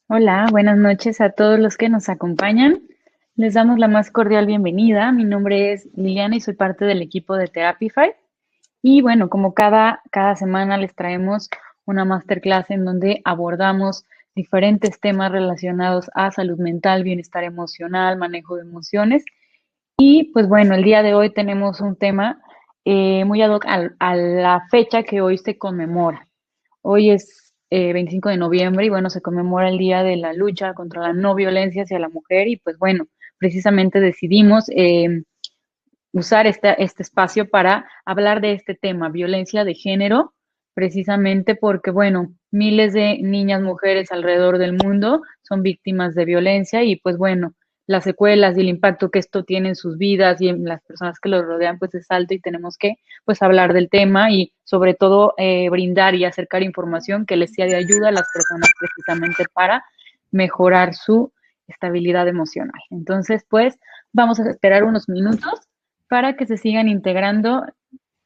Hola, buenas noches a todos los que nos acompañan. Les damos la más cordial bienvenida. Mi nombre es Liliana y soy parte del equipo de Therapify. Y bueno, como cada semana les traemos una masterclass en donde abordamos diferentes temas relacionados a salud mental, bienestar emocional, manejo de emociones. Y pues bueno, el día de hoy tenemos un tema muy ad hoc a la fecha que hoy se conmemora. Hoy es 25 de noviembre y bueno, se conmemora el Día de la Lucha contra la No Violencia hacia la Mujer y pues bueno, precisamente decidimos usar este espacio para hablar de este tema, violencia de género, precisamente porque bueno, miles de niñas, mujeres alrededor del mundo son víctimas de violencia y pues bueno, las secuelas y el impacto que esto tiene en sus vidas y en las personas que los rodean pues es alto y tenemos que pues hablar del tema y sobre todo brindar y acercar información que les sea de ayuda a las personas precisamente para mejorar su estabilidad emocional. Entonces pues vamos a esperar unos minutos para que se sigan integrando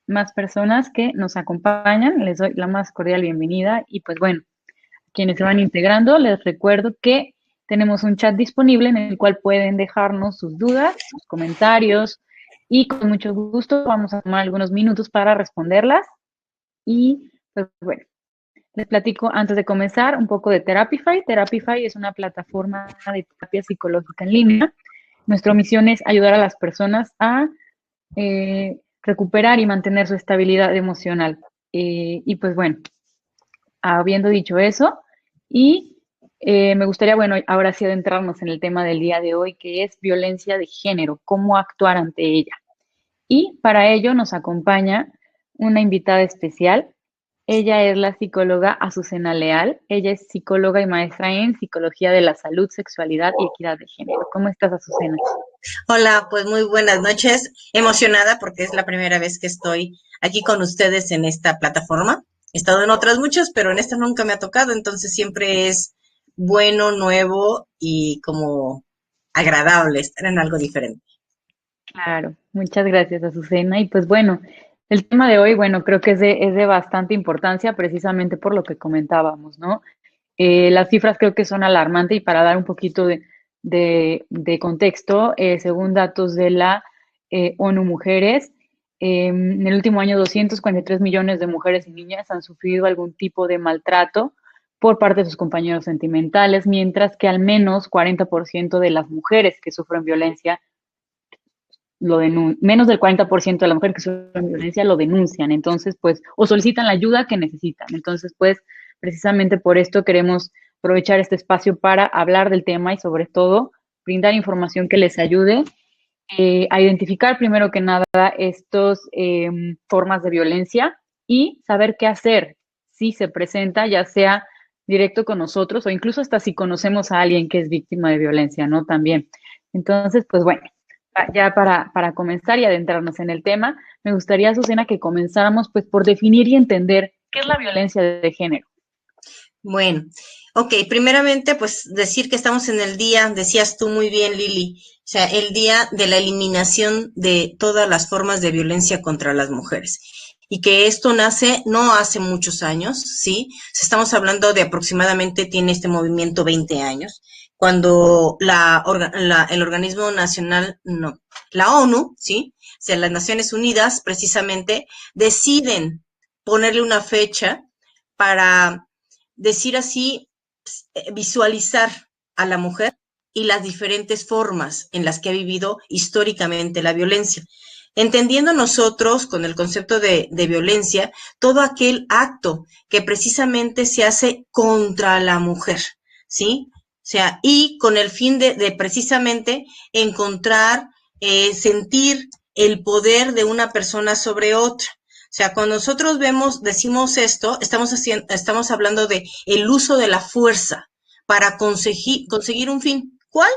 más personas que nos acompañan. Les doy la más cordial bienvenida y pues bueno, quienes se van integrando, les recuerdo que tenemos un chat disponible en el cual pueden dejarnos sus dudas, sus comentarios y con mucho gusto vamos a tomar algunos minutos para responderlas. Y pues bueno, les platico antes de comenzar un poco de Therapify. Therapify es una plataforma de terapia psicológica en línea. Nuestra misión es ayudar a las personas a recuperar y mantener su estabilidad emocional. Y pues bueno, habiendo dicho eso, y me gustaría, bueno, ahora sí adentrarnos en el tema del día de hoy, que es violencia de género, cómo actuar ante ella. Y para ello nos acompaña una invitada especial. Ella es la psicóloga Azucena Leal. Ella es psicóloga y maestra en psicología de la salud, sexualidad y equidad de género. ¿Cómo estás, Azucena? Hola, pues muy buenas noches. Emocionada porque es la primera vez que estoy aquí con ustedes en esta plataforma. He estado en otras muchas, pero en esta nunca me ha tocado, entonces siempre es bueno, nuevo y como agradable estar en algo diferente. Claro, muchas gracias, Azucena. Y pues bueno, el tema de hoy, bueno, creo que es de bastante importancia precisamente por lo que comentábamos, ¿no? Las cifras creo que son alarmantes y para dar un poquito de contexto, según datos de la ONU Mujeres, en el último año 243 millones de mujeres y niñas han sufrido algún tipo de maltrato por parte de sus compañeros sentimentales, mientras que al menos 40% de las mujeres que sufren violencia menos del 40% de las mujeres que sufren violencia lo denuncian, entonces, pues, o solicitan la ayuda que necesitan. Entonces, pues, precisamente por esto queremos aprovechar este espacio para hablar del tema y sobre todo brindar información que les ayude a identificar primero que nada estos formas de violencia y saber qué hacer si se presenta, ya sea directo con nosotros o incluso hasta si conocemos a alguien que es víctima de violencia, ¿no? También. Entonces, pues bueno, ya para comenzar y adentrarnos en el tema, me gustaría, Susana, que comenzáramos pues por definir y entender qué es la violencia de género. Bueno, ok, primeramente, pues decir que estamos en el día, decías tú muy bien, Lili, o sea, el día de la eliminación de todas las formas de violencia contra las mujeres. Y que esto nace no hace muchos años, ¿sí? Estamos hablando de aproximadamente, tiene este movimiento 20 años, cuando el organismo nacional, no, la ONU, ¿sí? O sea, las Naciones Unidas precisamente deciden ponerle una fecha para decir así, visualizar a la mujer y las diferentes formas en las que ha vivido históricamente la violencia. Entendiendo nosotros con el concepto de violencia todo aquel acto que precisamente se hace contra la mujer, ¿sí? O sea, y con el fin de precisamente encontrar, sentir el poder de una persona sobre otra. O sea, cuando nosotros decimos esto, estamos hablando de el uso de la fuerza para conseguir un fin. ¿Cuál?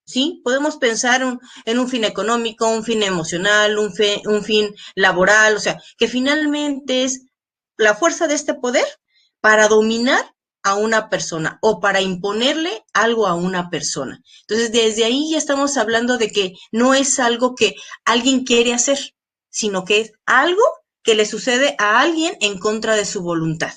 Sí, podemos pensar en un fin económico, un fin emocional, un fin laboral, o sea, que finalmente es la fuerza de este poder para dominar a una persona o para imponerle algo a una persona. Entonces, desde ahí ya estamos hablando de que no es algo que alguien quiere hacer, sino que es algo que le sucede a alguien en contra de su voluntad.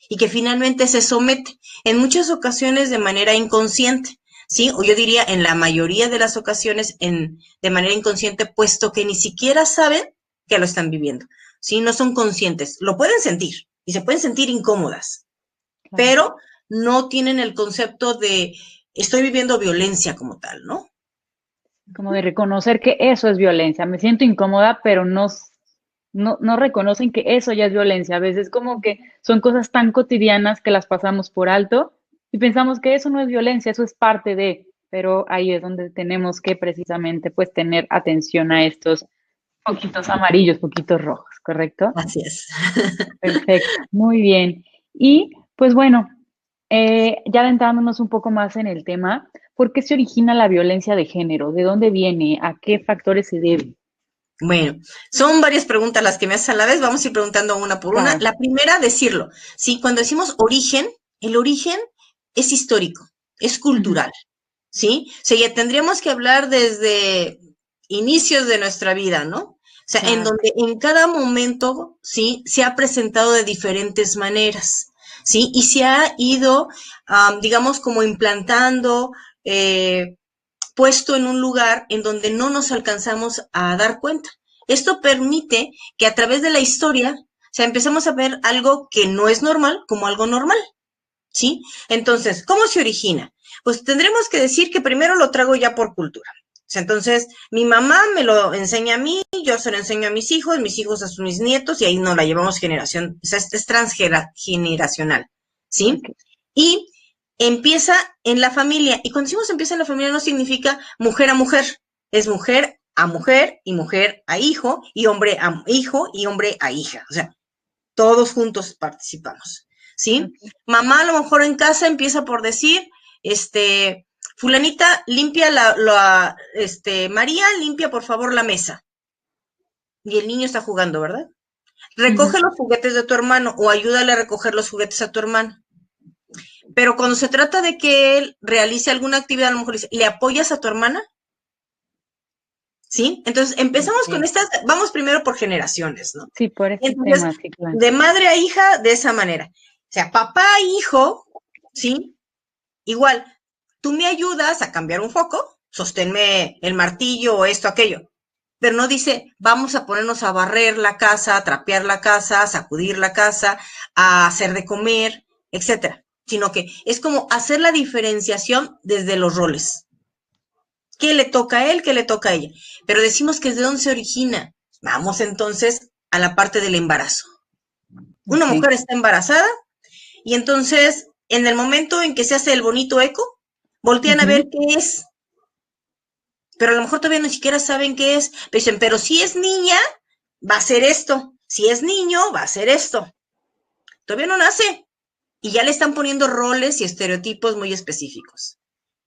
y que finalmente se somete, en muchas ocasiones de manera inconsciente, ¿sí? O yo diría en la mayoría de las ocasiones de manera inconsciente, puesto que ni siquiera saben que lo están viviendo, ¿sí? No son conscientes, lo pueden sentir y se pueden sentir incómodas, Claro. pero no tienen el concepto de estoy viviendo violencia como tal, ¿no? Como de reconocer que eso es violencia. Me siento incómoda, pero no reconocen que eso ya es violencia. A veces como que son cosas tan cotidianas que las pasamos por alto y pensamos que eso no es violencia, eso es parte de, pero ahí es donde tenemos que precisamente pues tener atención a estos poquitos amarillos, poquitos rojos, ¿correcto? Así es. Perfecto, muy bien. Y pues bueno, ya adentrándonos un poco más en el tema, ¿por qué se origina la violencia de género? ¿De dónde viene? ¿A qué factores se debe? Bueno, son varias preguntas las que me haces a la vez, vamos a ir preguntando una por una. Claro. La primera, decirlo, sí, cuando decimos origen, el origen es histórico, es Ujú. cultural, ¿sí? O sea, ya tendríamos que hablar desde inicios de nuestra vida, ¿no? O sea, en Claro. donde en cada momento, ¿sí? Se ha presentado de diferentes maneras, ¿sí? Y se ha ido, digamos, como implantando, puesto en un lugar en donde no nos alcanzamos a dar cuenta. Esto permite que a través de la historia, o sea, empezamos a ver algo que no es normal como algo normal, ¿sí? Entonces, ¿cómo se origina? Pues tendremos que decir que primero lo trago ya por cultura. O sea, entonces, mi mamá me lo enseña a mí, yo se lo enseño a mis hijos a mis nietos, y ahí nos la llevamos generación, o sea, es transgeneracional, ¿sí? Ok. Y empieza en la familia. Y cuando decimos empieza en la familia no significa mujer a mujer, es mujer a mujer y mujer a hijo y hombre a hijo y hombre a hija. O sea, todos juntos participamos, ¿sí? Ok. Mamá a lo mejor en casa empieza por decir, fulanita, limpia María, limpia por favor la mesa. Y el niño está jugando, ¿verdad? Ujú. Recoge los juguetes de tu hermano o ayúdale a recoger los juguetes a tu hermano. Pero cuando se trata de que él realice alguna actividad, a lo mejor dice, ¿le apoyas a tu hermana? ¿Sí? Entonces empezamos con Ok. estas, vamos primero por generaciones, ¿no? Sí, por este Entonces, tema, sí, claro. de madre a hija, de esa manera. O sea, papá a hijo, ¿sí? Igual, tú me ayudas a cambiar un foco, sosténme el martillo o esto, aquello. Pero no dice, vamos a ponernos a barrer la casa, a trapear la casa, a sacudir la casa, a hacer de comer, etcétera. Sino que es como hacer la diferenciación desde los roles. ¿Qué le toca a él? ¿Qué le toca a ella? Pero decimos que es de dónde se origina. Vamos entonces a la parte del embarazo. Una Ok. mujer está embarazada y entonces en el momento en que se hace el bonito eco, voltean a ver Ujú. qué es. Pero a lo mejor todavía ni siquiera saben qué es. Pero dicen, pero si es niña, va a ser esto. Si es niño, va a ser esto. Todavía no nace. Y ya le están poniendo roles y estereotipos muy específicos.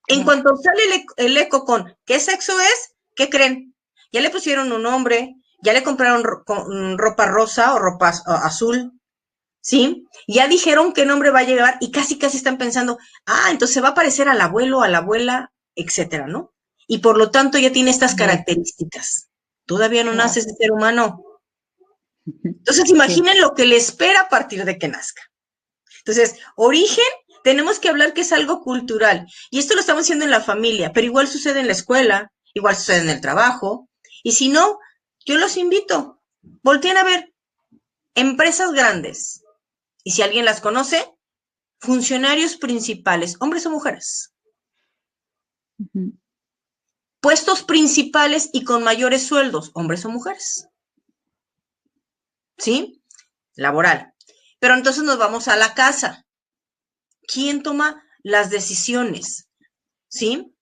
En Claro. cuanto sale el eco con ¿qué sexo es? ¿Qué creen? Ya le pusieron un nombre, ya le compraron ropa rosa o ropa azul, ¿sí? Ya dijeron qué nombre va a llevar y casi casi están pensando, entonces va a parecer al abuelo, a la abuela, etcétera, ¿no? Y por lo tanto ya tiene estas Bien, características. Todavía no nace claro. ese ser humano. Ujú. Entonces Sí. imaginen lo que le espera a partir de que nazca. Entonces, origen, tenemos que hablar que es algo cultural. Y esto lo estamos haciendo en la familia, pero igual sucede en la escuela, igual sucede en el trabajo. Y si no, yo los invito. Volteen a ver empresas grandes. Y si alguien las conoce, funcionarios principales, hombres o mujeres. Ujú. Puestos principales y con mayores sueldos, hombres o mujeres. ¿Sí? Laboral. Pero entonces nos vamos a la casa. ¿Quién toma las decisiones? ¿Sí?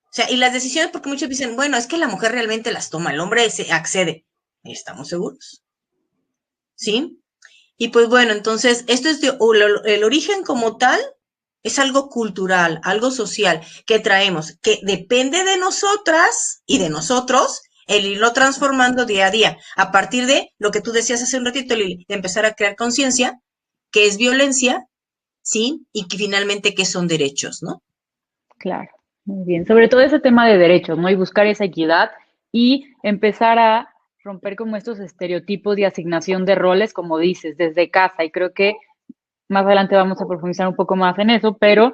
O sea, y las decisiones, porque muchos dicen, bueno, es que la mujer realmente las toma, el hombre se accede. ¿Estamos seguros? ¿Sí? Y pues bueno, entonces, esto es el origen como tal, es algo cultural, algo social que traemos, que depende de nosotras y de nosotros el irlo transformando día a día, a partir de lo que tú decías hace un ratito, Lili, de empezar a crear conciencia, que es violencia, ¿sí? Y que finalmente que son derechos, ¿no? Claro, muy bien. Sobre todo ese tema de derechos, ¿no? Y buscar esa equidad y empezar a romper como estos estereotipos de asignación de roles, como dices, desde casa. Y creo que más adelante vamos a profundizar un poco más en eso, pero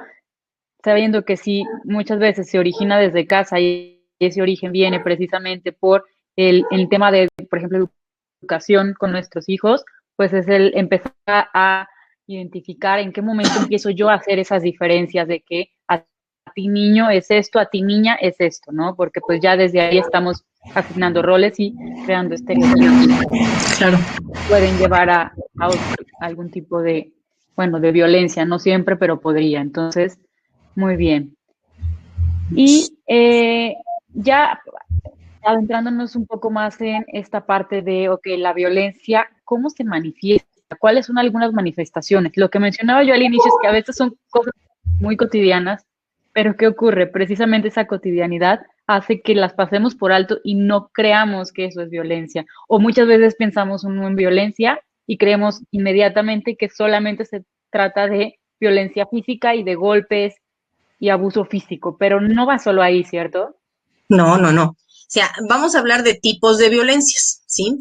sabiendo que sí, muchas veces se origina desde casa y ese origen viene precisamente por el tema de, por ejemplo, educación con nuestros hijos, pues es el empezar a identificar en qué momento empiezo yo a hacer esas diferencias de que a ti niño es esto, a ti niña es esto, ¿no? Porque pues ya desde ahí estamos asignando roles y creando estereotipos Claro. pueden llevar a algún tipo de, bueno, de violencia, no siempre, pero podría. Entonces, muy bien. Y ya adentrándonos un poco más en esta parte de, ok, la violencia, ¿cómo se manifiesta? ¿Cuáles son algunas manifestaciones? Lo que mencionaba yo al inicio es que a veces son cosas muy cotidianas, pero ¿qué ocurre? Precisamente esa cotidianidad hace que las pasemos por alto y no creamos que eso es violencia. O muchas veces pensamos en violencia y creemos inmediatamente que solamente se trata de violencia física y de golpes y abuso físico, pero no va solo ahí, ¿cierto? No, no, no. O sea, vamos a hablar de tipos de violencias, ¿sí?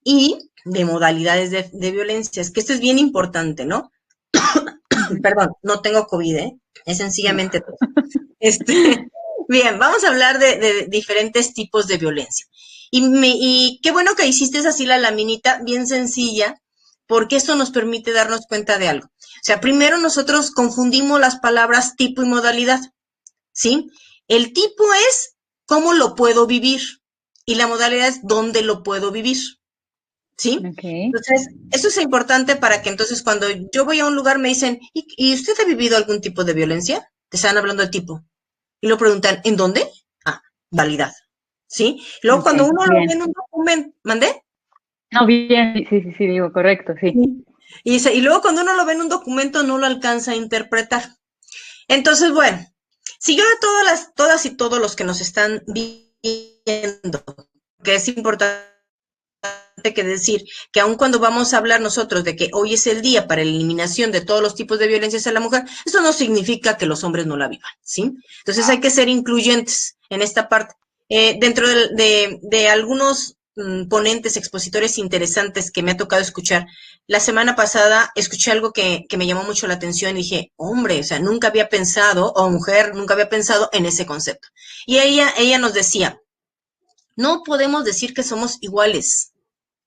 Y de modalidades de violencias, que esto es bien importante, ¿no? Perdón, no tengo COVID, ¿eh? Es sencillamente todo. Bien, vamos a hablar de diferentes tipos de violencia. Y qué bueno que hiciste así la laminita bien sencilla, porque esto nos permite darnos cuenta de algo. O sea, primero nosotros confundimos las palabras tipo y modalidad, ¿sí? El tipo es cómo lo puedo vivir y la modalidad es dónde lo puedo vivir, ¿sí? Okay. Entonces, eso es importante para que entonces cuando yo voy a un lugar me dicen, ¿y usted ha vivido algún tipo de violencia? Te están hablando de tipo. Y lo preguntan, ¿en dónde? Ah, validad. ¿Sí? Luego cuando Okay, uno lo ve bien. en un documento, ¿mandé? No, bien, sí, sí, sí, digo, correcto, sí. Sí. Y luego cuando uno lo ve en un documento no lo alcanza a interpretar. Entonces, bueno, si yo a todas y todos los que nos están viendo, que es importante que decir que aun cuando vamos a hablar nosotros de que hoy es el día para la eliminación de todos los tipos de violencias a la mujer, eso no significa que los hombres no la vivan, ¿sí? Entonces hay que ser incluyentes en esta parte. Dentro de algunos ponentes, expositores interesantes que me ha tocado escuchar, la semana pasada escuché algo que me llamó mucho la atención y dije, hombre, o sea, nunca había pensado, o mujer, nunca había pensado en ese concepto. Y ella nos decía, no podemos decir que somos iguales,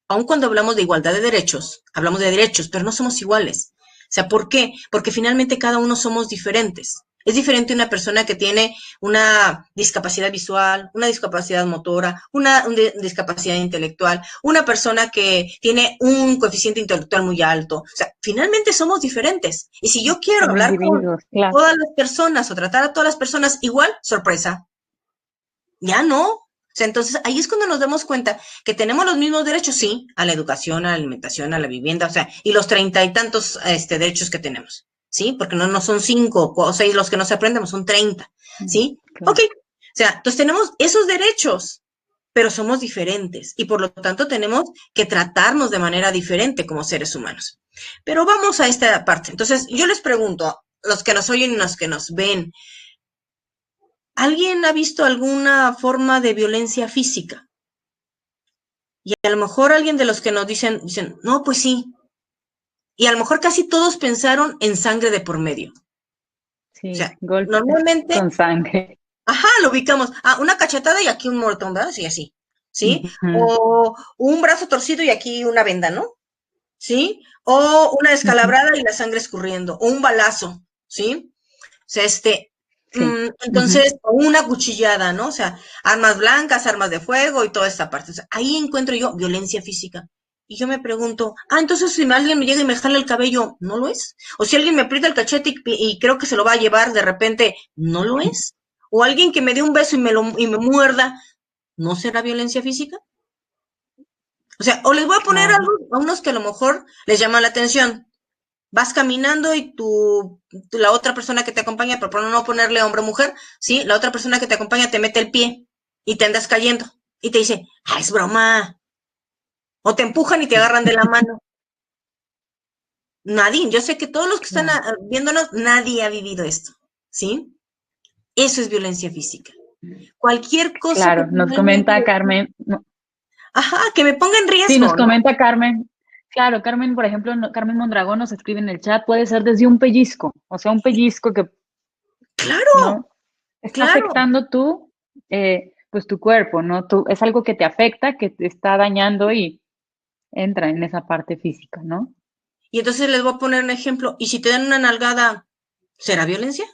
aun cuando hablamos de igualdad de derechos, hablamos de derechos, pero no somos iguales. O sea, ¿por qué? Porque finalmente cada uno somos diferentes. Es diferente una persona que tiene una discapacidad visual, una discapacidad motora, una discapacidad intelectual, una persona que tiene un coeficiente intelectual muy alto. O sea, finalmente somos diferentes. Y si yo quiero Como hablar con individuos, claro. todas las personas o tratar a todas las personas igual, sorpresa, ya no. O sea, entonces ahí es cuando nos damos cuenta que tenemos los mismos derechos, sí, a la educación, a la alimentación, a la vivienda, o sea, y los 30 y tantos derechos que tenemos, ¿sí? Porque no son 5 o 6 los que nos aprendemos, son 30, ¿sí? Ok, Claro. o sea, entonces tenemos esos derechos, pero somos diferentes y por lo tanto tenemos que tratarnos de manera diferente como seres humanos. Pero vamos a esta parte. Entonces, yo les pregunto, los que nos oyen y los que nos ven, ¿alguien ha visto alguna forma de violencia física? Y a lo mejor alguien de los que nos dicen, no, pues sí. Y a lo mejor casi todos pensaron en sangre de por medio. O Sí, sea, golpes normalmente, con sangre. ajá, lo ubicamos. Ah, una cachetada y aquí un moretón, ¿verdad? Sí, así. ¿Sí? Ujú, O un brazo torcido y aquí una venda, ¿no? ¿Sí? O una ujú, descalabrada y la sangre escurriendo. O un balazo, ¿sí? O sea, sí. Ujú. entonces, una cuchillada, ¿no? O sea, armas blancas, armas de fuego y toda esta parte. O sea, ahí encuentro yo violencia física. Y yo me pregunto, entonces si alguien me llega y me jala el cabello, ¿no lo es? O si alguien me aprieta el cachete y creo que se lo va a llevar de repente, ¿no lo es? O alguien que me dé un beso y me muerda, ¿no será violencia física? O sea, o les voy a poner Claro. algo a unos que a lo mejor les llama la atención. Vas caminando y la otra persona que te acompaña, por no ponerle hombre o mujer, ¿sí? La otra persona que te acompaña te mete el pie y te andas cayendo y te dice, es broma. O te empujan y te agarran de la mano. Nadie, yo sé que todos los que están Claro. viéndonos, nadie ha vivido esto, ¿sí? Eso es violencia física. Cualquier cosa que Claro, nos finalmente, comenta Carmen, ajá, que me ponga en sí, nos riesgo, ¿no? comenta Carmen, Claro, Carmen, por ejemplo, Carmen Mondragón nos escribe en el chat, puede ser desde un pellizco, o sea, un pellizco que, Claro, ¿no? Está claro. afectando pues tu cuerpo, ¿no? Es algo que te afecta, que te está dañando y entra en esa parte física, ¿no? Y entonces les voy a poner un ejemplo. ¿Y si te dan una nalgada, será violencia?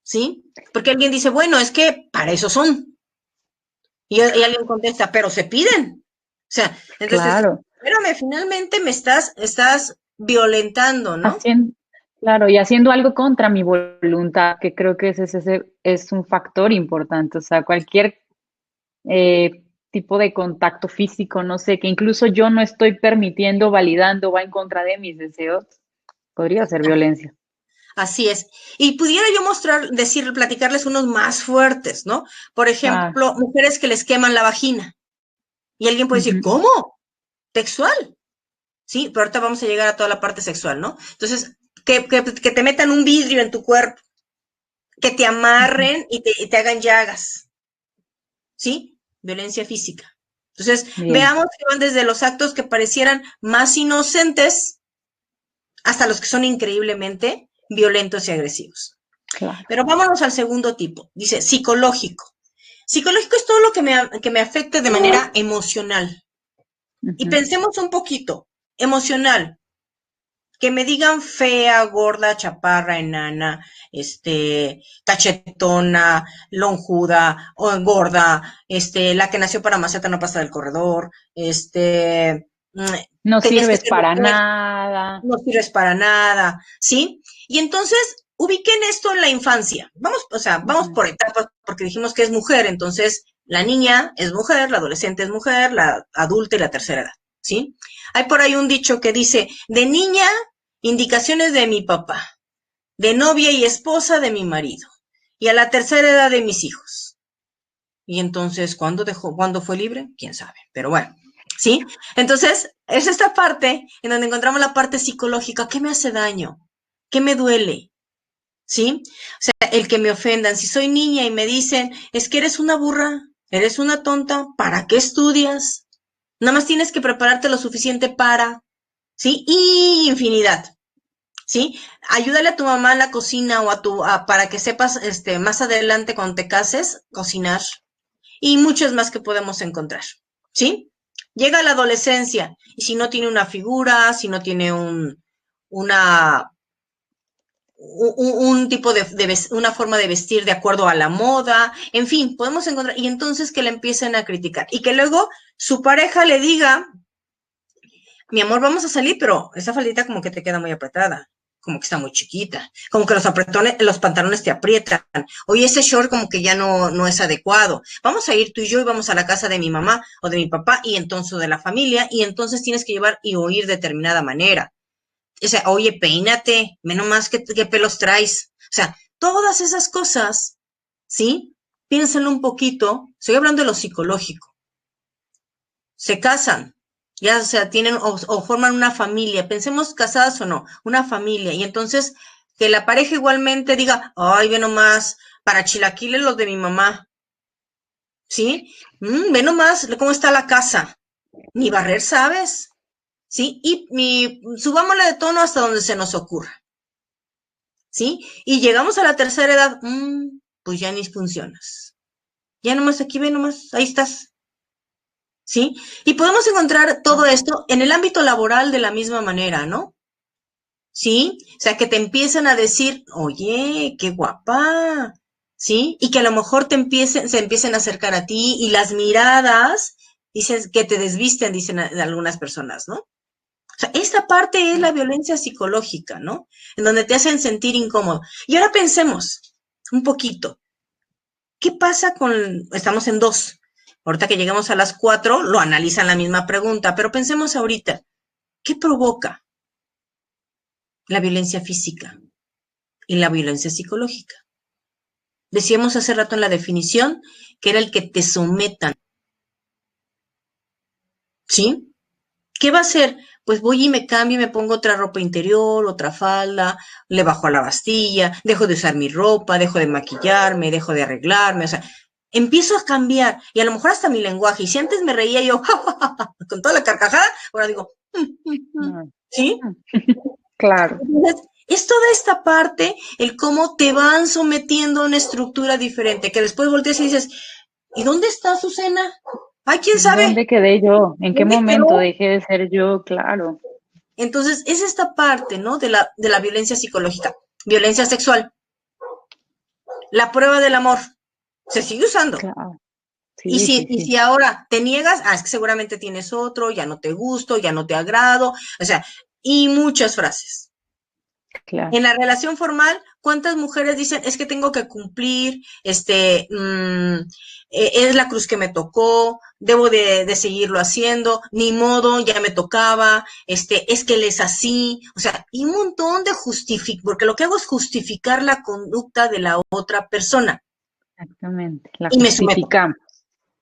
¿Sí? Porque alguien dice, bueno, es que para eso son. Y alguien contesta, pero se piden. O sea, entonces, Claro, espérame, finalmente me estás violentando, ¿no? haciendo, claro, y haciendo algo contra mi voluntad, que creo que ese es un factor importante, o sea, cualquier tipo de contacto físico, no sé, que incluso yo no estoy permitiendo, validando, va en contra de mis deseos, podría ser violencia. Así es. Y pudiera yo platicarles unos más fuertes, ¿no? Por Ah, ejemplo, mujeres que les queman la vagina. Y alguien puede decir, ujú, ¿cómo? Textual. Sí, pero ahorita vamos a llegar a toda la parte sexual, ¿no? Entonces, que te metan un vidrio en tu cuerpo, que te ujú. amarren y te hagan llagas, ¿sí? Violencia física. Entonces, Bien, veamos que van desde los actos que parecieran más inocentes hasta los que son increíblemente violentos y agresivos. claro. Pero vámonos al segundo tipo. Dice psicológico. Psicológico es todo lo que me afecte de manera emocional. Y Ujú. pensemos un poquito. Emocional. Que me digan fea, gorda, chaparra, enana, cachetona, lonjuda, o gorda, la que nació para maceta no pasa del corredor, mm, No tenías que sirves ser para mujer, nada. no sirves para nada, ¿sí? Y entonces, ubiquen esto en la infancia. Vamos, o sea, vamos Ujú. por etapas, porque dijimos que es mujer, entonces la niña es mujer, la adolescente es mujer, la adulta y la tercera edad, ¿sí? Hay por ahí un dicho que dice, de niña, indicaciones de mi papá, de novia y esposa de mi marido, y a la tercera edad de mis hijos. Y entonces, cuándo fue libre? ¿Quién sabe? Pero bueno, ¿sí? Entonces, es esta parte en donde encontramos la parte psicológica. ¿Qué me hace daño? ¿Qué me duele? ¿Sí? O sea, el que me ofendan. Si soy niña y me dicen, es que eres una burra, eres una tonta, ¿para qué estudias? Nada más tienes que prepararte lo suficiente para, ¿sí? Y infinidad. ¿Sí? Ayúdale a tu mamá en la cocina o para que sepas, más adelante cuando te cases, cocinar y muchos más que podemos encontrar, ¿sí? Llega la adolescencia y si no tiene una figura, si no tiene una, un tipo una forma de vestir de acuerdo a la moda, en fin, podemos encontrar, y entonces que le empiecen a criticar y que luego su pareja le diga, mi amor, vamos a salir, pero esa faldita como que te queda muy apretada, como que está muy chiquita, como que los pantalones te aprietan, oye, ese short como que ya no es adecuado, vamos a ir tú y yo y vamos a la casa de mi mamá o de mi papá y entonces de la familia y entonces tienes que llevar y oír de determinada manera. O sea, oye, peínate, menos más que pelos traes. O sea, todas esas cosas, ¿sí? Piénsenlo un poquito, estoy hablando de lo psicológico, se casan, ya o sea, tienen o forman una familia, pensemos casadas o no, una familia, y entonces que la pareja igualmente diga, ay, ve nomás, para chilaquiles los de mi mamá, ¿sí? Ve nomás cómo está la casa, ni barrer sabes, ¿sí? Subámosle de tono hasta donde se nos ocurra, ¿sí? Y llegamos a la tercera edad, pues ya ni funcionas, ya nomás aquí, ve nomás, ahí estás, ¿sí? Y podemos encontrar todo esto en el ámbito laboral de la misma manera, ¿no? ¿Sí? O sea, que te empiezan a decir, oye, qué guapa, ¿sí? Y que a lo mejor se empiecen a acercar a ti y las miradas, dicen que te desvisten, dicen algunas personas, ¿no? O sea, esta parte es la violencia psicológica, ¿no? En donde te hacen sentir incómodo. Y ahora pensemos un poquito, ¿qué pasa estamos en dos? Ahorita que llegamos a las 4, lo analizan la misma pregunta, pero pensemos ahorita, ¿qué provoca la violencia física y la violencia psicológica? Decíamos hace rato en la definición que era el que te sometan, ¿sí? ¿Qué va a hacer? Pues voy y me cambio y me pongo otra ropa interior, otra falda, le bajo a la bastilla, dejo de usar mi ropa, dejo de maquillarme, dejo de arreglarme, o sea, empiezo a cambiar, y a lo mejor hasta mi lenguaje, y si antes me reía yo con toda la carcajada, ahora digo, ¿sí? Claro. Entonces, es toda esta parte, el cómo te van sometiendo a una estructura diferente, que después volteas y dices, ¿y dónde está Azucena? Ay, quién sabe, ¿Dónde quedé yo? ¿En qué ¿dónde momento quedó? dejé de ser yo? Claro. Entonces, es esta parte, ¿no? De la violencia psicológica, violencia sexual, la prueba del amor, se sigue usando. Claro. Y Sí, si, sí, y sí. si ahora te niegas, es que seguramente tienes otro, ya no te gusto, ya no te agrado, o sea, y muchas frases. Claro. En la relación formal, ¿cuántas mujeres dicen, es que tengo que cumplir, es la cruz que me tocó, debo de seguirlo haciendo, ni modo, ya me tocaba, es que él es así, o sea, y un montón de porque lo que hago es justificar la conducta de la otra persona Exactamente. La y me someto, justificamos.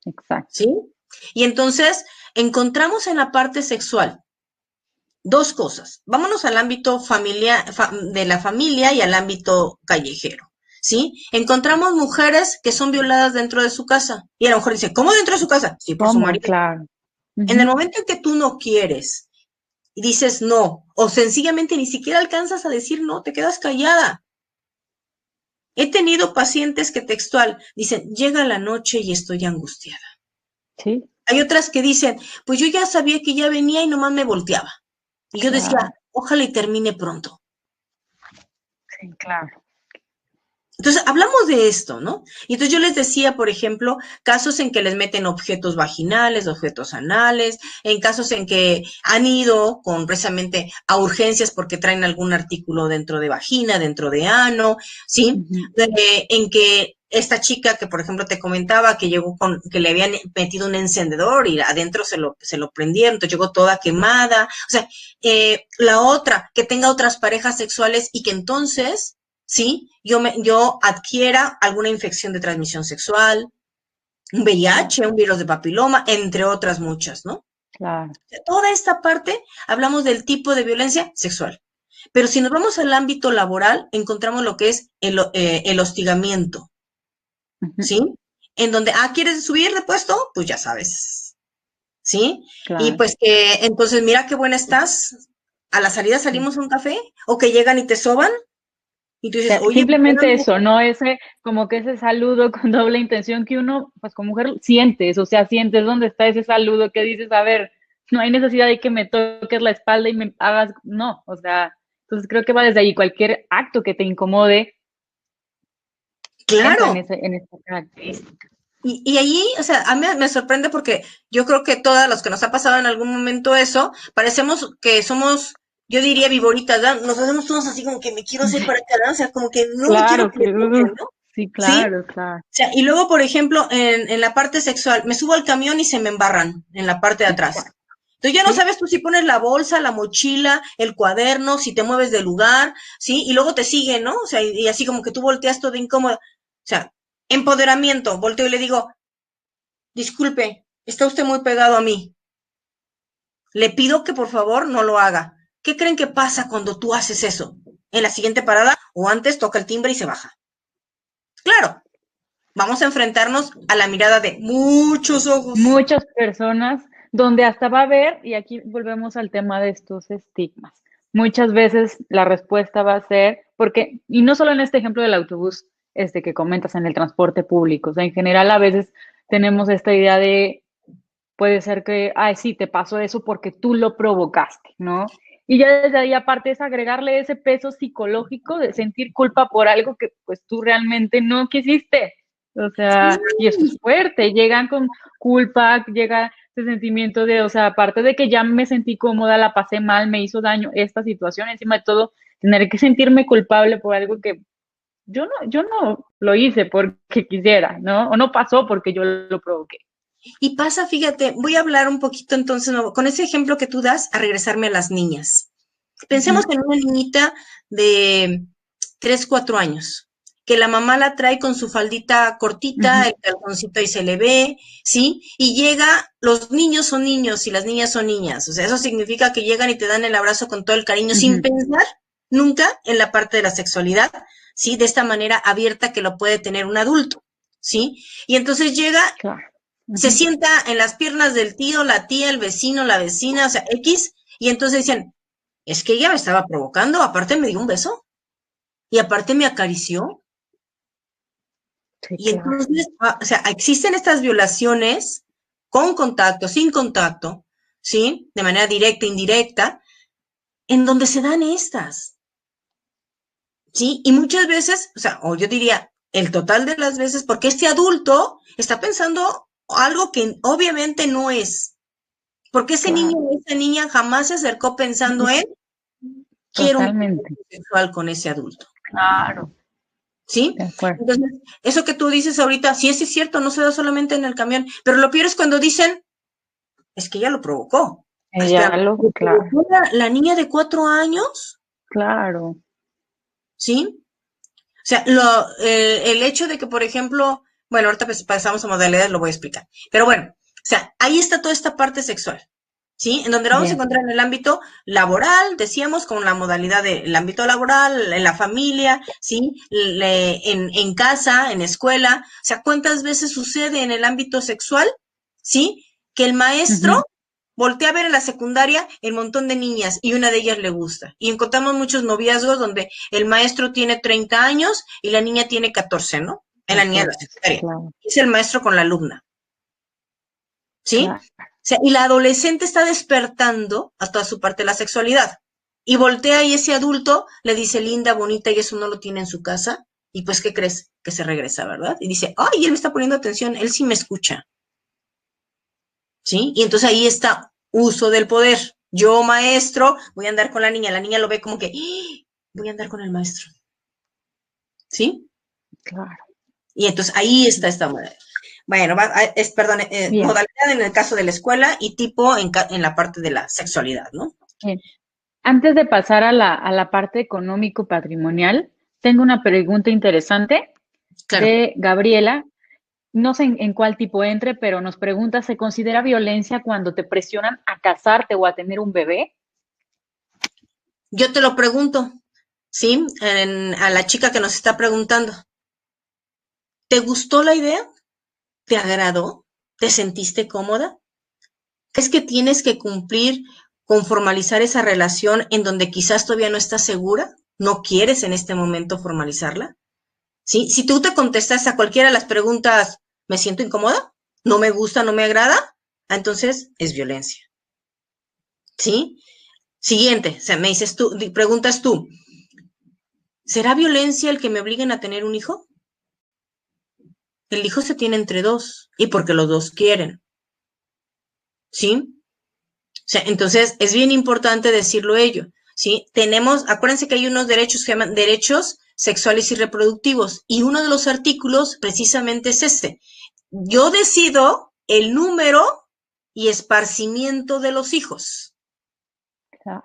Exacto. ¿sí? Y entonces encontramos en la parte sexual dos cosas. Vámonos al ámbito de la familia y al ámbito callejero, ¿sí? Encontramos mujeres que son violadas dentro de su casa. Y a lo mejor dice, ¿cómo dentro de su casa? Sí, por su ¿Cómo? marido. Claro. En el Ujú. momento en que tú no quieres y dices no, o sencillamente ni siquiera alcanzas a decir no, te quedas callada. He tenido pacientes que textual dicen, llega la noche y estoy angustiada. Sí, Hay otras que dicen, pues yo ya sabía que ya venía y nomás me volteaba. Y yo decía, claro. ojalá y termine pronto. Sí, claro. Entonces, hablamos de esto, ¿no? Y entonces yo les decía, por ejemplo, casos en que les meten objetos vaginales, objetos anales, en casos en que han ido con precisamente a urgencias porque traen algún artículo dentro de vagina, dentro de ano, ¿sí? Ujú. En que esta chica que, por ejemplo, te comentaba que llegó que le habían metido un encendedor y adentro se lo prendieron, entonces llegó toda quemada. O sea, la otra, que tenga otras parejas sexuales y que entonces, ¿sí? Yo adquiera alguna infección de transmisión sexual, un Claro, VIH, un virus de papiloma, entre otras muchas, ¿no? claro. Toda esta parte hablamos del tipo de violencia sexual. Pero si nos vamos al ámbito laboral, encontramos lo que es el hostigamiento, Ujú. ¿sí? En donde, ¿quieres subir de puesto? Pues ya sabes, ¿sí? Y Claro. pues que, entonces, mira qué buena estás, a la salida Sí. salimos a un café, o que llegan y te soban, y tú dices, oye, pues Simplemente eran eso, no ese, como que ese saludo con doble intención que uno, pues como mujer sientes, o sea, sientes dónde está ese saludo que dices, a ver, no hay necesidad de que me toques la espalda y me hagas, no, o sea, entonces creo que va desde ahí, cualquier acto que te incomode entra claro. en esa característica. Y allí, o sea, a mí me sorprende porque yo creo que todas los que nos ha pasado en algún momento eso, parecemos que somos, yo diría viboritas, ¿verdad? Nos hacemos todos así como que me quiero hacer para acá, ¿no? O sea, como que no me quiero Claro que me que, toquen, ¿no? sí, ¿Sí? claro, claro. O sea, y luego, por ejemplo, en la parte sexual, me subo al camión y se me embarran en la parte de atrás. Exacto, Entonces ya no sí, sabes tú si pones la bolsa, la mochila, el cuaderno, si te mueves de lugar, ¿sí? Y luego te siguen, ¿no? O sea, y así como que tú volteas todo incómodo. O sea, empoderamiento, volteo y le digo, disculpe, está usted muy pegado a mí. Le pido que por favor no lo haga. ¿Qué creen que pasa cuando tú haces eso? En la siguiente parada o antes toca el timbre y se baja. Claro, vamos a enfrentarnos a la mirada de muchos ojos. muchas personas donde hasta va a haber, y aquí volvemos al tema de estos estigmas. Muchas veces la respuesta va a ser, porque, y no solo en este ejemplo del autobús que comentas en el transporte público, o sea, en general a veces tenemos esta idea de, puede ser que, ay, sí, te pasó eso porque tú lo provocaste, ¿no? Y ya desde ahí aparte es agregarle ese peso psicológico de sentir culpa por algo que pues tú realmente no quisiste. O sea, y eso es fuerte, llegan con culpa, llega ese sentimiento de, o sea, aparte de que ya me sentí cómoda, la pasé mal, me hizo daño esta situación, encima de todo, tener que sentirme culpable por algo que yo no lo hice porque quisiera, ¿no? O no pasó porque yo lo provoqué. Y pasa, fíjate, voy a hablar un poquito entonces, con ese ejemplo que tú das, a regresarme a las niñas. Pensemos Ujú, en una niñita de 3, 4 años, que la mamá la trae con su faldita cortita, ujú, el calzoncito y se le ve, ¿sí? Y llega, los niños son niños y las niñas son niñas. O sea, eso significa que llegan y te dan el abrazo con todo el cariño sin ujú. pensar nunca en la parte de la sexualidad, ¿sí? De esta manera abierta que lo puede tener un adulto. ¿sí? Y entonces llega, Claro. se sienta en las piernas del tío, la tía, el vecino, la vecina, o sea, X, y entonces dicen, es que ella me estaba provocando, aparte me dio un beso, y aparte me acarició, Sí, y claro. entonces, o sea, existen estas violaciones con contacto, sin contacto, ¿sí? De manera directa, indirecta, en donde se dan estas, ¿sí? Y muchas veces, o sea, o yo diría, el total de las veces, porque este adulto está pensando algo que obviamente no es, porque ese niño Claro. o esa niña jamás se acercó pensando en, quiero un Totalmente. contacto sexual con ese adulto, Claro. ¿sí? De acuerdo. Entonces, eso que tú dices ahorita, sí, es cierto, no se da solamente en el camión, pero lo peor es cuando dicen, es que ella lo provocó. Ah, espérame, ¿lo Claro, provocó la niña de 4 años? claro. ¿Sí? O sea, el hecho de que, por ejemplo, bueno, ahorita pues pasamos a modalidades, lo voy a explicar. Pero bueno, o sea, ahí está toda esta parte sexual, ¿sí? En donde la vamos a Bien. encontrar en el ámbito laboral, decíamos, con la modalidad del ámbito laboral, en la familia, ¿sí? En casa, en escuela. O sea, ¿cuántas veces sucede en el ámbito sexual, ¿sí? Que el maestro Ujú. voltea a ver en la secundaria el montón de niñas y una de ellas le gusta. Y encontramos muchos noviazgos donde el maestro tiene 30 años y la niña tiene 14, ¿no? En la niña de la 14, secundaria. claro, Es el maestro con la alumna, ¿sí? claro. O sea, y la adolescente está despertando a toda su parte de la sexualidad. Y voltea y ese adulto le dice linda, bonita, y eso no lo tiene en su casa. Y pues, ¿qué crees? Que se regresa, ¿verdad? Y dice, ay, él me está poniendo atención, él sí me escucha. ¿Sí? Y entonces ahí está uso del poder. Yo, maestro, voy a andar con la niña lo ve como que, ¡ah! Voy a andar con el maestro, ¿sí? Claro. Y entonces ahí está esta modalidad. Bueno, perdón, Bien, modalidad en el caso de la escuela y tipo en la parte de la sexualidad, ¿no? bien. Antes de pasar a la parte económico-patrimonial, tengo una pregunta interesante Claro. de Gabriela. No sé en cuál tipo entre, pero nos pregunta, ¿se considera violencia cuando te presionan a casarte o a tener un bebé? Yo te lo pregunto, ¿sí? A la chica que nos está preguntando, ¿te gustó la idea? ¿Te agradó? ¿Te sentiste cómoda? ¿Es que tienes que cumplir con formalizar esa relación en donde quizás todavía no estás segura? ¿No quieres en este momento formalizarla? ¿Sí? Si tú te contestas a cualquiera de las preguntas, ¿me siento incómoda? ¿No me gusta? ¿No me agrada? Entonces es violencia. ¿Sí? Siguiente, o sea, me dices tú, preguntas tú, ¿será violencia el que me obliguen a tener un hijo? El hijo se tiene entre dos y porque los dos quieren. ¿Sí? O sea, entonces es bien importante decirlo ello, ¿sí? Acuérdense que hay unos derechos que se llaman derechos sexuales y reproductivos, y uno de los artículos precisamente es este. Yo decido el número y esparcimiento de los hijos. Claro,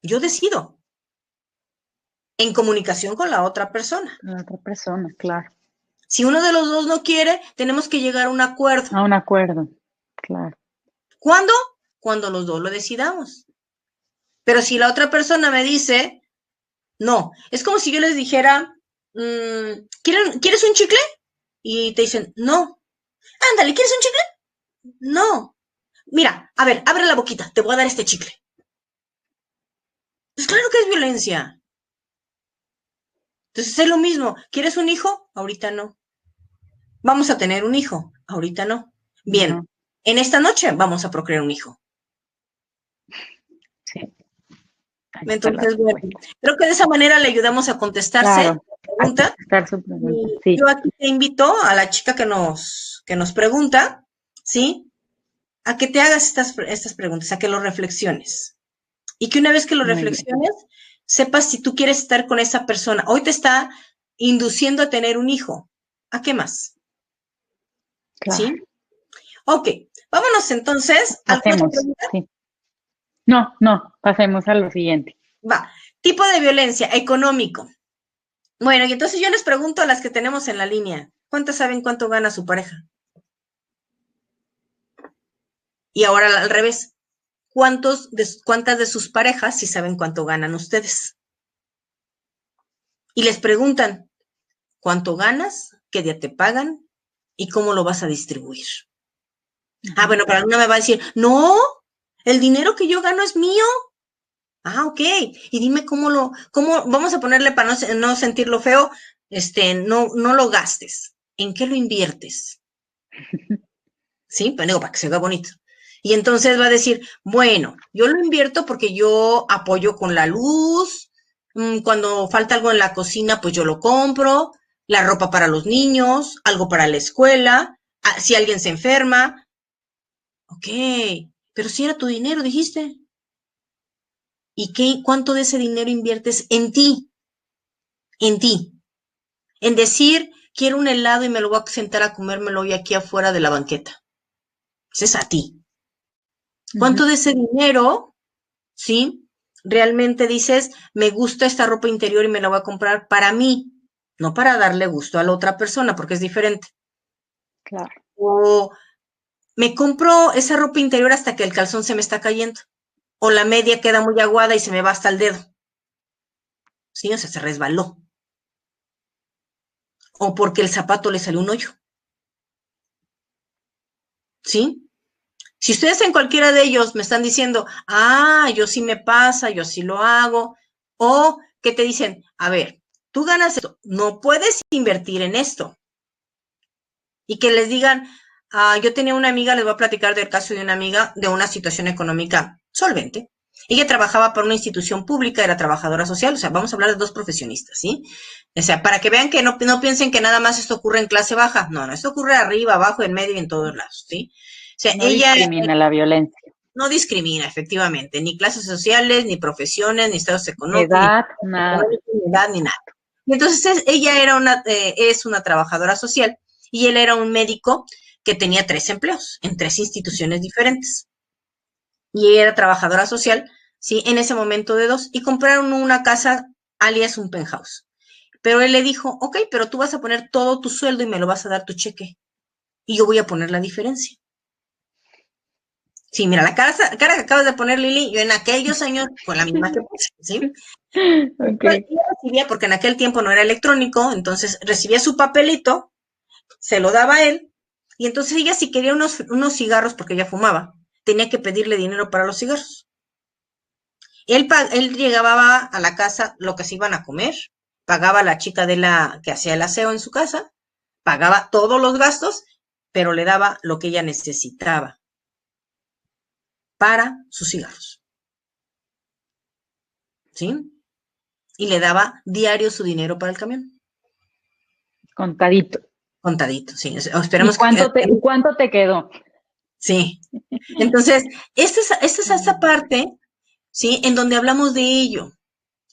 Yo decido en comunicación con la otra persona. la otra persona, claro. Si uno de los dos no quiere, tenemos que llegar a un acuerdo. A un acuerdo, claro. ¿Cuándo? Cuando los dos lo decidamos. Pero si la otra persona me dice, no, es como si yo les dijera, ¿quieres un chicle? Y te dicen, no. Ándale, ¿quieres un chicle? No. Mira, a ver, abre la boquita, te voy a dar este chicle. Pues claro que es violencia. Entonces es lo mismo. ¿Quieres un hijo? Ahorita no. Vamos a tener un hijo. Ahorita no. Bien, No, en esta noche vamos a procrear un hijo. sí, ahí está la Entonces, bueno, respuesta. creo que de esa manera le ayudamos a contestarse Claro, la a pregunta. contestar su pregunta. Y Sí, yo aquí te invito a la chica que nos pregunta, ¿sí? A que te hagas estas preguntas, a que lo reflexiones. Y que una vez que lo muy bien, reflexiones, sepas si tú quieres estar con esa persona. Hoy te está induciendo a tener un hijo. ¿A qué más? claro. ¿Sí? Ok, vámonos entonces. ¿Alguna otra Pasemos, pregunta? sí. No, no, pasemos a lo siguiente. Va. Tipo de violencia, económico. Bueno, y entonces yo les pregunto a las que tenemos en la línea, ¿cuántas saben cuánto gana su pareja? Y ahora al revés, ¿cuántas de sus parejas sí saben cuánto ganan ustedes? Y les preguntan, ¿cuánto ganas? qué día te pagan y cómo lo vas a distribuir. Ah, bueno, pero alguna me va a decir, no, el dinero que yo gano es mío. Ah, ok. Y dime cómo vamos a ponerle para no sentirlo feo, no lo gastes. ¿En qué lo inviertes? Sí, pero digo, para que se vea bonito. Y entonces va a decir, bueno, yo lo invierto porque yo apoyo con la luz, cuando falta algo en la cocina, pues yo lo compro, la ropa para los niños, algo para la escuela, si alguien se enferma. Ok, pero si era tu dinero, dijiste. ¿Y cuánto de ese dinero inviertes en ti? En ti. En decir, quiero un helado y me lo voy a sentar a comérmelo hoy aquí afuera de la banqueta. Ese es a ti. ¿Cuánto de ese dinero, sí, realmente dices, me gusta esta ropa interior y me la voy a comprar para mí, no para darle gusto a la otra persona, porque es diferente? Claro. O me compro esa ropa interior hasta que el calzón se me está cayendo, o la media queda muy aguada y se me va hasta el dedo, ¿sí? O sea, se resbaló. O porque el zapato le salió un hoyo, ¿sí? Si ustedes en cualquiera de ellos me están diciendo, yo sí me pasa, yo sí lo hago, o que te dicen, a ver, tú ganas esto, no puedes invertir en esto. Y que les digan, yo tenía una amiga, les voy a platicar del caso de una amiga de una situación económica solvente. Ella trabajaba para una institución pública, era trabajadora social, o sea, vamos a hablar de dos profesionistas, ¿sí? O sea, para que vean que no piensen que nada más esto ocurre en clase baja, no, esto ocurre arriba, abajo, en medio y en todos lados, ¿sí? O sea, No ella discrimina la violencia. no discrimina, efectivamente, ni clases sociales, ni profesiones, ni estados económicos, Edad, nada. ni edad, ni nada. Y entonces ella es una trabajadora social y él era un médico que tenía 3 empleos en 3 instituciones diferentes. Y ella era trabajadora social, sí, en ese momento de 2, y compraron una casa alias un penthouse. Pero él le dijo, ok, pero tú vas a poner todo tu sueldo y me lo vas a dar tu cheque. Y yo voy a poner la diferencia. Sí, mira, la cara que acabas de poner, Lili, yo en aquellos años fue la misma que puse, ¿sí? Ok. Yo recibía, porque en aquel tiempo no era electrónico, entonces recibía su papelito, se lo daba a él, y entonces ella si quería unos cigarros, porque ella fumaba, tenía que pedirle dinero para los cigarros. Él llegaba a la casa lo que se iban a comer, pagaba a la chica que hacía el aseo en su casa, pagaba todos los gastos, pero le daba lo que ella necesitaba para sus cigarros, ¿sí? Y le daba diario su dinero para el camión. Contadito. Contadito, sí. ¿Y Esperemos que... cuánto te quedó? Sí. Entonces, esta es esa parte, ¿sí? En donde hablamos de ello.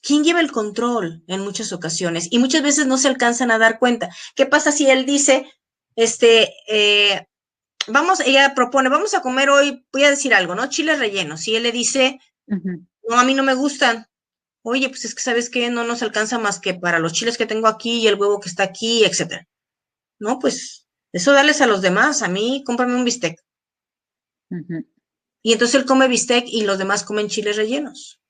¿Quién lleva el control en muchas ocasiones? Y muchas veces no se alcanzan a dar cuenta. ¿Qué pasa si él dice, ella propone, vamos a comer hoy, voy a decir algo, ¿no? Chiles rellenos. Si él le dice, no, a mí no me gustan. Oye, pues es que, ¿sabes qué? No nos alcanza más que para los chiles que tengo aquí y el huevo que está aquí, etcétera. No, pues, eso darles a los demás. A mí, cómprame un bistec. Y entonces él come bistec y los demás comen chiles rellenos.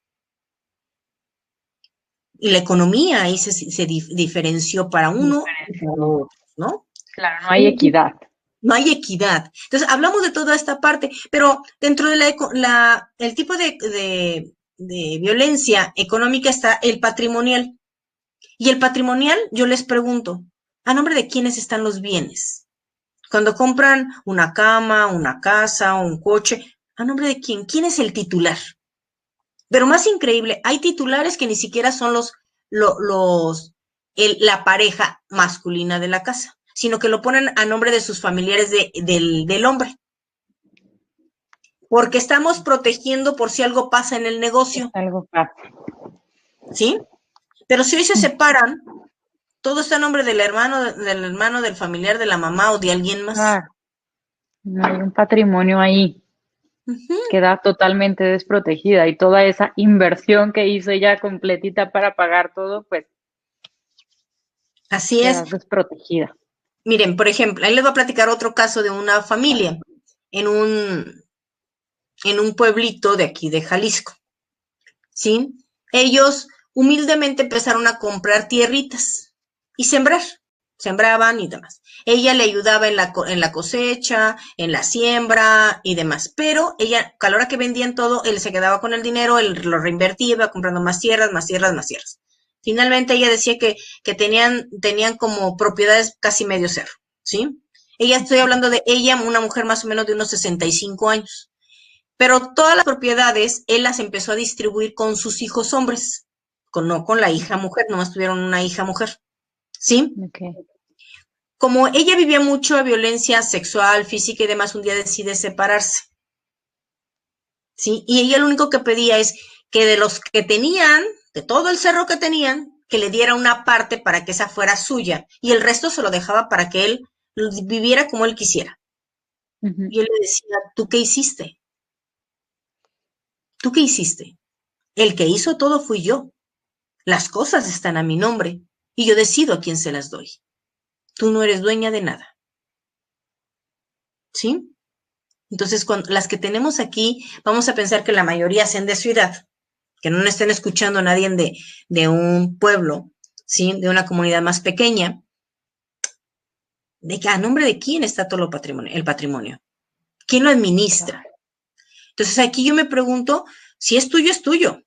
Y la economía ahí se diferenció para uno y para otro, ¿no? Claro, no hay equidad. No hay equidad. Entonces, hablamos de toda esta parte, pero dentro de el tipo de violencia económica está el patrimonial. Y el patrimonial, yo les pregunto, ¿a nombre de quiénes están los bienes? Cuando compran una cama, una casa, un coche, ¿a nombre de quién? ¿Quién es el titular? Pero más increíble, hay titulares que ni siquiera son la pareja masculina de la casa, sino que lo ponen a nombre de sus familiares del hombre. Porque estamos protegiendo por si algo pasa en el negocio. Algo fácil. ¿Sí? Pero si hoy se separan, todo está a nombre del hermano, del familiar, de la mamá o de alguien más. No hay un patrimonio ahí. Queda totalmente desprotegida y toda esa inversión que hizo ella completita para pagar todo, pues Así es. queda desprotegida. Miren, por ejemplo, ahí les voy a platicar otro caso de una familia en un pueblito de aquí de Jalisco, ¿sí? Ellos humildemente empezaron a comprar tierritas y sembrar. sembraban y demás. Ella le ayudaba en la cosecha, en la siembra y demás, pero ella, a la hora que vendían todo, él se quedaba con el dinero, él lo reinvertía, iba comprando más tierras, más tierras, más tierras. Finalmente ella decía que tenían como propiedades casi medio cerro, ¿sí? Ella, estoy hablando de ella, una mujer más o menos de unos 65 años. Pero todas las propiedades él las empezó a distribuir con sus hijos hombres, no con la hija mujer, nomás tuvieron una hija mujer, ¿sí? Okay. Como ella vivía mucho de violencia sexual, física y demás, un día decide separarse, ¿sí? Y ella lo único que pedía es que de los que tenían, de todo el cerro que tenían, que le diera una parte para que esa fuera suya, y el resto se lo dejaba para que él viviera como él quisiera. Y él le decía, ¿tú qué hiciste? ¿Tú qué hiciste? El que hizo todo fui yo. Las cosas están a mi nombre y yo decido a quién se las doy. Tú no eres dueña de nada. ¿Sí? Entonces, las que tenemos aquí, vamos a pensar que la mayoría sean de ciudad, que no estén escuchando a nadie de un pueblo, ¿sí? De una comunidad más pequeña. ¿A nombre de quién está todo el patrimonio? ¿Quién lo administra? Entonces, aquí yo me pregunto, si es tuyo, es tuyo.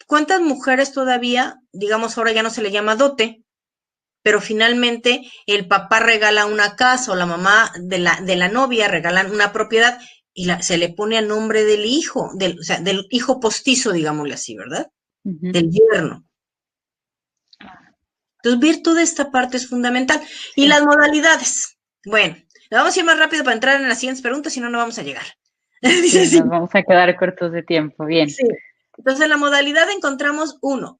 ¿Cuántas mujeres todavía, digamos, ahora ya no se le llama dote, pero finalmente el papá regala una casa o la mamá de la novia regalan una propiedad y se le pone a nombre del hijo, o sea, del hijo postizo, digámosle así, ¿verdad? Del yerno. Entonces, ver toda esta parte es fundamental. Y las modalidades. Bueno, vamos a ir más rápido para entrar en las siguientes preguntas, si no, no vamos a llegar. Sí, nos vamos a quedar cortos de tiempo, bien. Sí. Entonces, en la modalidad encontramos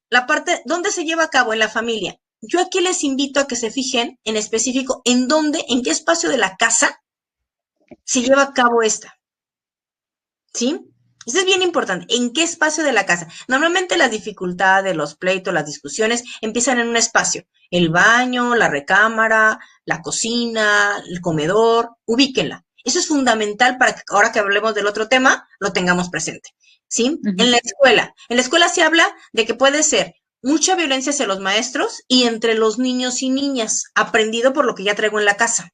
la parte, ¿dónde se lleva a cabo? En la familia. Yo aquí les invito a que se fijen en específico en qué espacio de la casa se lleva a cabo esta. ¿Sí? Eso es bien importante. ¿En qué espacio de la casa? Normalmente las dificultades, los pleitos, las discusiones empiezan en un espacio. El baño, la recámara, la cocina, el comedor, ubíquenla. Eso es fundamental para que ahora que hablemos del otro tema, lo tengamos presente. ¿Sí? En la escuela. En la escuela se habla de que puede ser mucha violencia hacia los maestros y entre los niños y niñas, aprendido por lo que ya traigo en la casa.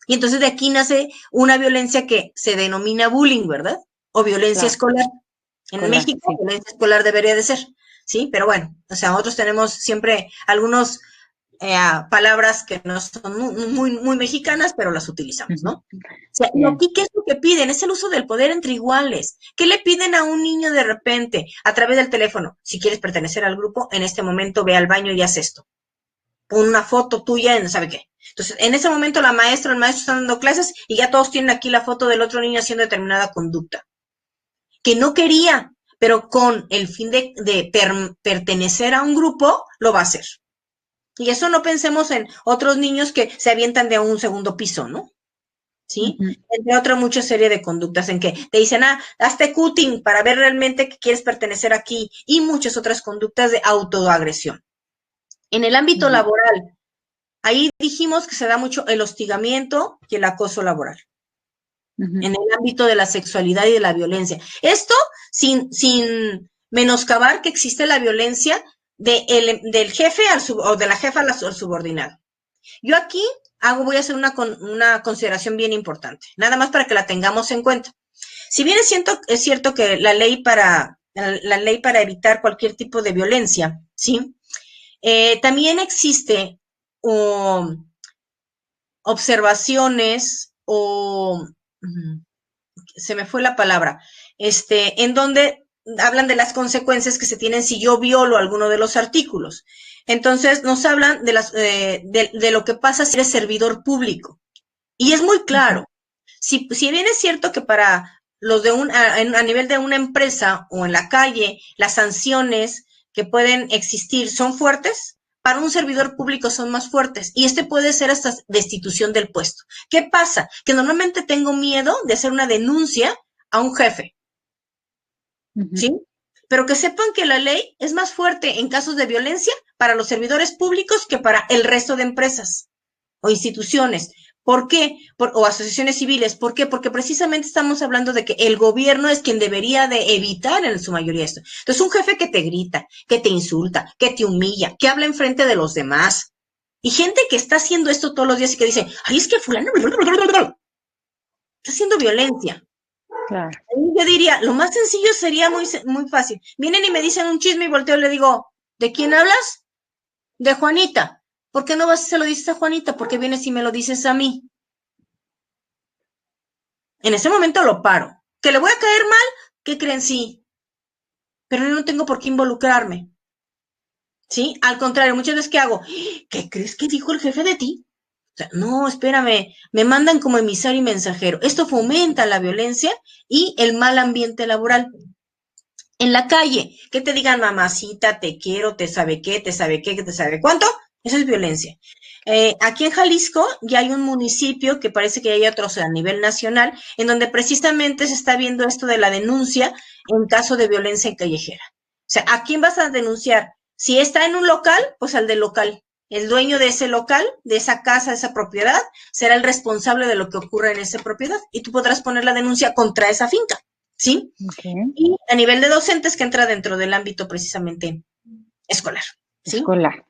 Y entonces de aquí nace una violencia que se denomina bullying, ¿verdad? O violencia escolar. En México, sí. Violencia escolar debería de ser, ¿sí? Pero bueno, o sea, nosotros tenemos siempre algunos palabras que no son muy mexicanas, pero las utilizamos, ¿no? O sea, y aquí, ¿qué es lo que piden? Es el uso del poder entre iguales. ¿Qué le piden a un niño de repente a través del teléfono? Si quieres pertenecer al grupo, en este momento ve al baño y haz esto. Pon una foto tuya en ¿sabe qué? Entonces, en ese momento la maestra o el maestro están dando clases y ya todos tienen aquí la foto del otro niño haciendo determinada conducta. Que no quería, pero con el fin de pertenecer a un grupo, lo va a hacer. Y eso no pensemos en otros niños que se avientan de un segundo piso, ¿no? ¿Sí? Entre otra mucha serie de conductas en que te dicen, hazte cutting para ver realmente que quieres pertenecer aquí y muchas otras conductas de autoagresión. En el ámbito laboral, ahí dijimos que se da mucho el hostigamiento y el acoso laboral. En el ámbito de la sexualidad y de la violencia. Esto sin menoscabar que existe la violencia del jefe o de la jefa al subordinado. Yo aquí voy a hacer una consideración bien importante, nada más para que la tengamos en cuenta. Si bien es cierto que la ley para evitar cualquier tipo de violencia, ¿sí? También existe observaciones se me fue la palabra, en donde hablan de las consecuencias que se tienen si yo violo alguno de los artículos. Entonces, nos hablan de lo que pasa si eres servidor público. Y es muy claro. Si bien es cierto que para los a nivel de una empresa o en la calle, las sanciones que pueden existir son fuertes, para un servidor público son más fuertes y puede ser hasta destitución del puesto. ¿Qué pasa? Que normalmente tengo miedo de hacer una denuncia a un jefe, ¿sí? Pero que sepan que la ley es más fuerte en casos de violencia para los servidores públicos que para el resto de empresas o instituciones. ¿Por qué? O asociaciones civiles. ¿Por qué? Porque precisamente estamos hablando de que el gobierno es quien debería de evitar en su mayoría esto. Entonces, un jefe que te grita, que te insulta, que te humilla, que habla enfrente de los demás, Y gente que está haciendo esto todos los días y que dice, ay, es que fulano está haciendo violencia. Claro. Yo diría, lo más sencillo sería muy fácil. Vienen y me dicen un chisme y volteo y le digo, ¿de quién hablas? De Juanita. ¿Por qué no vas y se lo dices a Juanita? ¿Por qué vienes y me lo dices a mí? En ese momento lo paro. ¿Que le voy a caer mal? ¿Qué creen? Sí. Pero yo no tengo por qué involucrarme. ¿Sí? Al contrario, muchas veces, ¿qué hago? ¿Qué crees que dijo el jefe de ti? O sea, no, espérame, me mandan como emisario y mensajero. Esto fomenta la violencia y el mal ambiente laboral. En la calle, que te digan mamacita, te quiero, te sabe qué, te sabe qué, te sabe cuánto, eso es violencia. Aquí en Jalisco ya hay un municipio que parece que hay otros a nivel nacional, en donde precisamente se está viendo esto de la denuncia en caso de violencia callejera. O sea, ¿a quién vas a denunciar? Si está en un local, pues al del local. El dueño de ese local, de esa casa, de esa propiedad, será el responsable de lo que ocurra en esa propiedad y tú podrás poner la denuncia contra esa finca, ¿sí? Okay. Y a nivel de docentes que entra dentro del ámbito precisamente escolar, ¿sí? Escolar.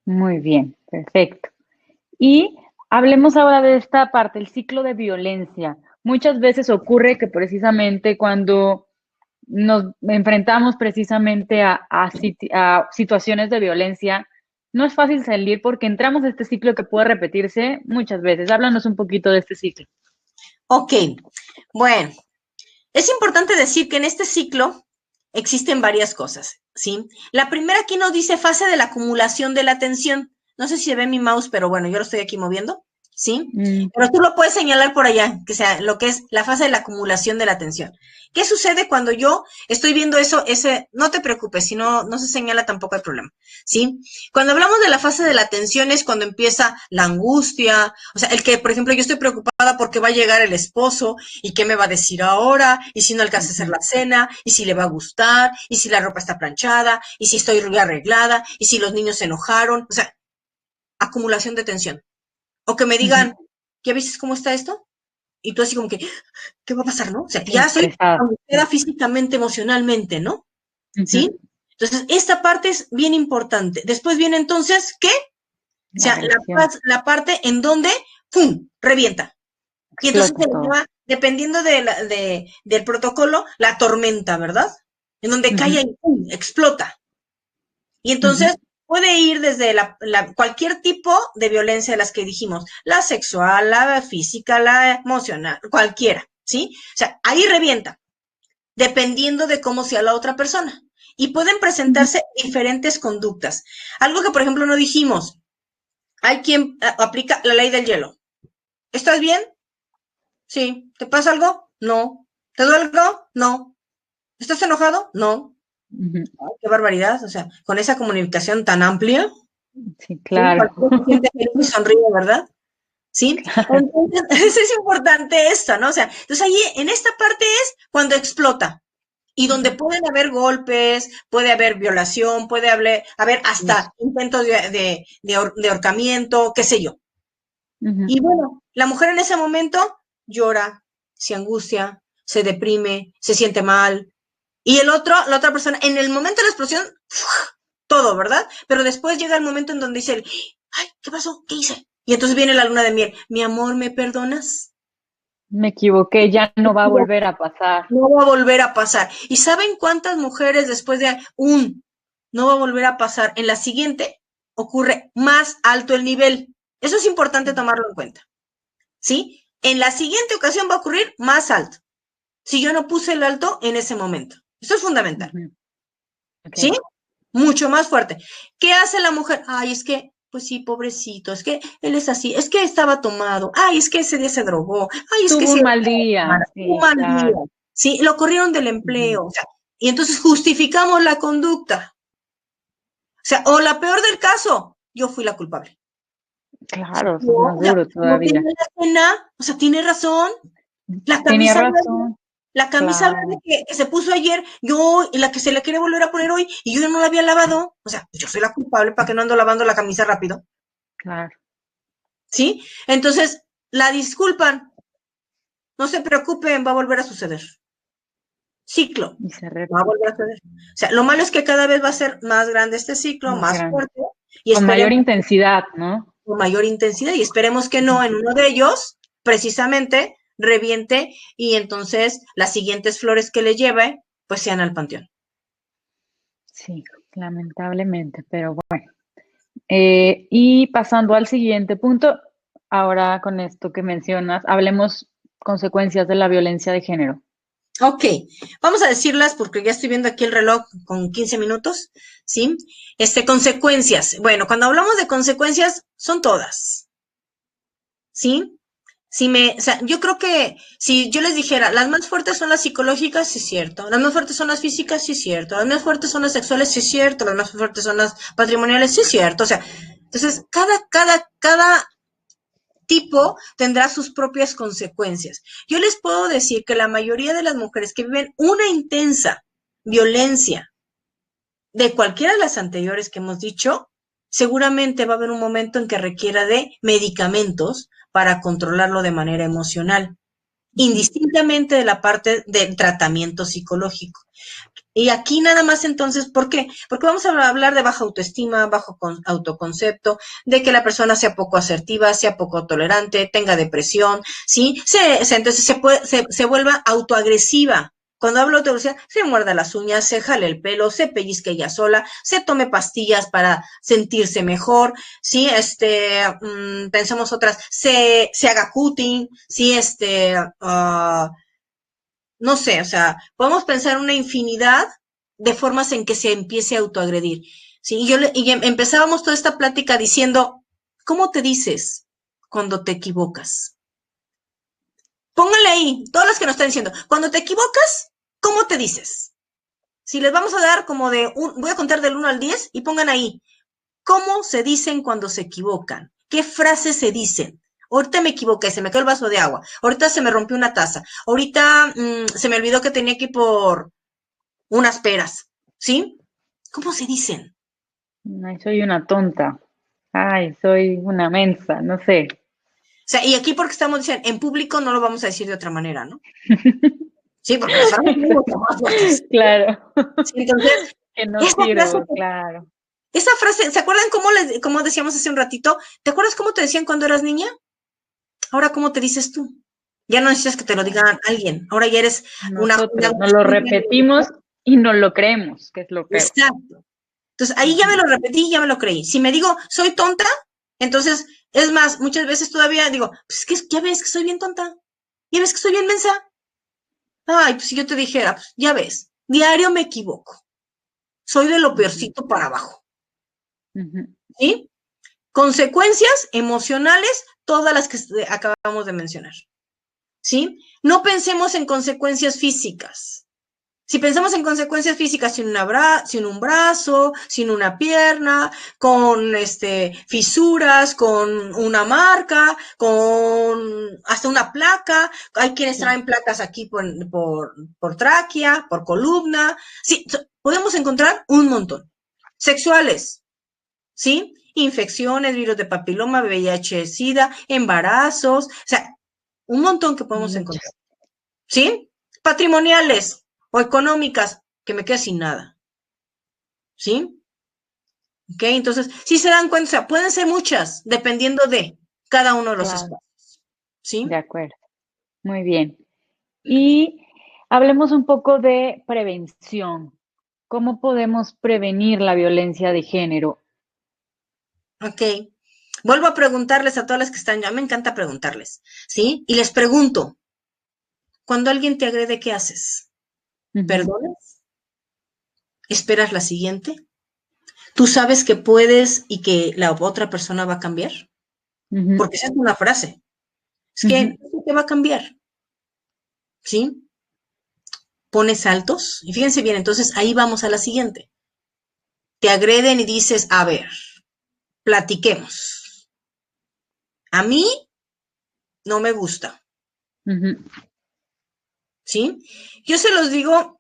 Muy bien, perfecto. Y hablemos ahora de esta parte, el ciclo de violencia. Muchas veces ocurre que precisamente cuando nos enfrentamos precisamente a situaciones de violencia, no es fácil salir porque entramos a este ciclo que puede repetirse muchas veces. Háblanos un poquito de este ciclo. Ok, bueno, es importante decir que en este ciclo existen varias cosas, ¿sí? La primera aquí nos dice fase de la acumulación de la atención. No sé si se ve mi mouse, pero bueno, yo lo estoy aquí moviendo, ¿sí? Pero tú lo puedes señalar por allá, que sea lo que es la fase de la acumulación de la atención. ¿Qué sucede cuando yo estoy viendo eso? No te preocupes, si no se señala tampoco hay problema, ¿sí? Cuando hablamos de la fase de la atención es cuando empieza la angustia, o sea, el que, por ejemplo, yo estoy preocupada porque va a llegar el esposo y qué me va a decir ahora, y si no alcanza a hacer la cena, y si le va a gustar, y si la ropa está planchada, y si estoy arreglada, y si los niños se enojaron, o sea, acumulación de tensión. O que me digan, ¿ya viste cómo está esto? Y tú así como que, ¿qué va a pasar, no? O sea, ya soy Estresado. angustiada físicamente, emocionalmente, ¿no? ¿Sí? Entonces, esta parte es bien importante. Después viene entonces, ¿qué? O sea, la parte en donde, ¡pum!, revienta. Y entonces se le llama, dependiendo del protocolo, la tormenta, ¿verdad? En donde cae y ¡pum!, explota. Y entonces puede ir desde cualquier tipo de violencia de las que dijimos, la sexual, la física, la emocional, cualquiera, ¿sí? O sea, ahí revienta, dependiendo de cómo sea la otra persona. Y pueden presentarse diferentes conductas. Algo que, por ejemplo, no dijimos, hay quien aplica la ley del hielo. ¿Estás bien? Sí. ¿Te pasa algo? No. ¿Te duele algo? No. ¿Estás enojado? No. Ay, qué barbaridad, o sea, con esa comunicación tan amplia. Sí, claro. Sí, se siente feliz y sonríe, ¿verdad? ¿Sí? Claro. Entonces, es importante esto, ¿no? O sea, entonces ahí en esta parte es cuando explota y donde pueden haber golpes, puede haber violación, puede haber hasta intentos de ahorcamiento, qué sé yo. Y bueno, la mujer en ese momento llora, se angustia, se deprime, se siente mal. Y la otra persona, en el momento de la explosión, todo, ¿verdad? Pero después llega el momento en donde dice, ay, ¿qué pasó? ¿Qué hice? Y entonces viene la luna de miel. Mi amor, ¿me perdonas? Me equivoqué, ya no va a volver a pasar. No va a volver a pasar. ¿Y saben cuántas mujeres después de no va a volver a pasar? En la siguiente ocurre más alto el nivel. Eso es importante tomarlo en cuenta. ¿Sí? En la siguiente ocasión va a ocurrir más alto. Si yo no puse el alto en ese momento. Eso es fundamental. ¿Sí? Mucho más fuerte. ¿Qué hace la mujer? Ay, es que, pues sí, pobrecito, es que él es así, es que estaba tomado, ay, es que ese día se drogó, ay, es que Tuvo sí, un mal día, un sí, mal día. claro. Sí, lo corrieron del empleo. O sea, y entonces justificamos la conducta. O sea, o la peor del caso, yo fui la culpable. Claro, eso es No, más o sea, duro no todavía. tiene la pena, o sea, tiene razón. La Tenía camisa verde, razón, la camisa verde claro, que se puso ayer, yo, y la que se le quiere volver a poner hoy, y yo no la había lavado. O sea, yo soy la culpable para que no ando lavando la camisa rápido. claro. ¿Sí? Entonces, la disculpan. No se preocupen, va a volver a suceder. Ciclo. Y se Va a volver repite, a suceder. O sea, lo malo es que cada vez va a ser más grande este ciclo, más más grande. fuerte, Y Con mayor esperemos intensidad, ¿no? con mayor intensidad y esperemos que no en uno de ellos, precisamente, reviente y entonces las siguientes flores que le lleve, pues sean al panteón. Sí, lamentablemente, pero bueno. Y pasando al siguiente punto, ahora con esto que mencionas, hablemos consecuencias de la violencia de género. Ok, vamos a decirlas porque ya estoy viendo aquí el reloj con 15 minutos, ¿sí? Consecuencias. Bueno, cuando hablamos de consecuencias, son todas, ¿sí? O sea, yo creo que si yo les dijera, las más fuertes son las psicológicas, sí es cierto. Las más fuertes son las físicas, sí es cierto. Las más fuertes son las sexuales, sí es cierto. Las más fuertes son las patrimoniales, sí es cierto. O sea, entonces, cada tipo tendrá sus propias consecuencias. Yo les puedo decir que la mayoría de las mujeres que viven una intensa violencia de cualquiera de las anteriores que hemos dicho, seguramente va a haber un momento en que requiera de medicamentos para controlarlo de manera emocional, indistintamente de la parte del tratamiento psicológico. Y aquí nada más entonces, ¿por qué? Porque vamos a hablar de baja autoestima, bajo autoconcepto, de que la persona sea poco asertiva, sea poco tolerante, tenga depresión, ¿sí? Entonces se vuelva autoagresiva. Cuando hablo de autoagresiva, se muerda las uñas, se jale el pelo, se pellizque ella sola, se tome pastillas para sentirse mejor, ¿sí? Pensemos otras, se haga cutting, ¿sí? No sé, o sea, podemos pensar una infinidad de formas en que se empiece a autoagredir. ¿Sí? Empezábamos toda esta plática diciendo, ¿cómo te dices cuando te equivocas? Pónganle ahí, todos los que nos están diciendo, cuando te equivocas, ¿cómo te dices? Si les vamos a dar como voy a contar del 1 al 10 y pongan ahí, ¿cómo se dicen cuando se equivocan? ¿Qué frases se dicen? Ahorita me equivoqué, se me quedó el vaso de agua. Ahorita se me rompió una taza. Ahorita se me olvidó que tenía que ir por unas peras. ¿Sí? ¿Cómo se dicen? Ay, soy una tonta. Ay, soy una mensa, no sé. O sea, y aquí porque estamos diciendo, en público no lo vamos a decir de otra manera, ¿no? Sí, porque las frases son mucho más fuertes. Claro, Sí, entonces, que no esa frase, sirvo, claro. ¿se acuerdan cómo decíamos hace un ratito? ¿Te acuerdas cómo te decían cuando eras niña? Ahora, ¿cómo te dices tú? Ya no necesitas que te lo diga alguien. Ahora ya eres una Nosotros nos lo joven. repetimos y no lo creemos, que es lo peor. Exacto. Entonces, ahí ya me Ujú. lo repetí, ya me lo creí. Si me digo, soy tonta, entonces, es más, muchas veces todavía digo, pues que ya ves que soy bien tonta. Ya ves que soy bien mensa. Ay, pues si yo te dijera, pues ya ves, diario me equivoco. Soy de lo Ujú, peorcito para abajo. ujú. ¿Sí? Consecuencias emocionales, todas las que acabamos de mencionar. ¿Sí? No pensemos en consecuencias físicas. Si pensamos en consecuencias físicas sin un brazo, sin una pierna, con fisuras, con una marca, con hasta una placa, hay quienes Sí. traen placas aquí por tráquea, por columna, sí, podemos encontrar un montón. Sexuales, ¿sí? Infecciones, virus de papiloma, VIH, SIDA, embarazos, o sea, un montón que podemos encontrar. Muchas. ¿Sí? Patrimoniales o económicas, que me quede sin nada. ¿Sí? ¿Ok? Entonces, si se dan cuenta, o sea, pueden ser muchas, dependiendo de cada uno de los Claro, espacios. ¿Sí? de acuerdo. Muy bien. Y hablemos un poco de prevención. ¿Cómo podemos prevenir la violencia de género? Ok. Vuelvo a preguntarles a todas las que están, ya me encanta preguntarles. ¿Sí? Y les pregunto, cuando alguien te agrede, ¿qué haces? Ujú, ¿Perdonas? ¿Esperas la siguiente? ¿Tú sabes que puedes y que la otra persona va a cambiar? ujú, Porque esa es una frase. Es que ujú. no sé qué va a cambiar. ¿Sí? Pones altos. Y fíjense bien, entonces ahí vamos a la siguiente. Te agreden y dices, a ver, platiquemos. A mí no me gusta, Ujú, ¿sí? Yo se los digo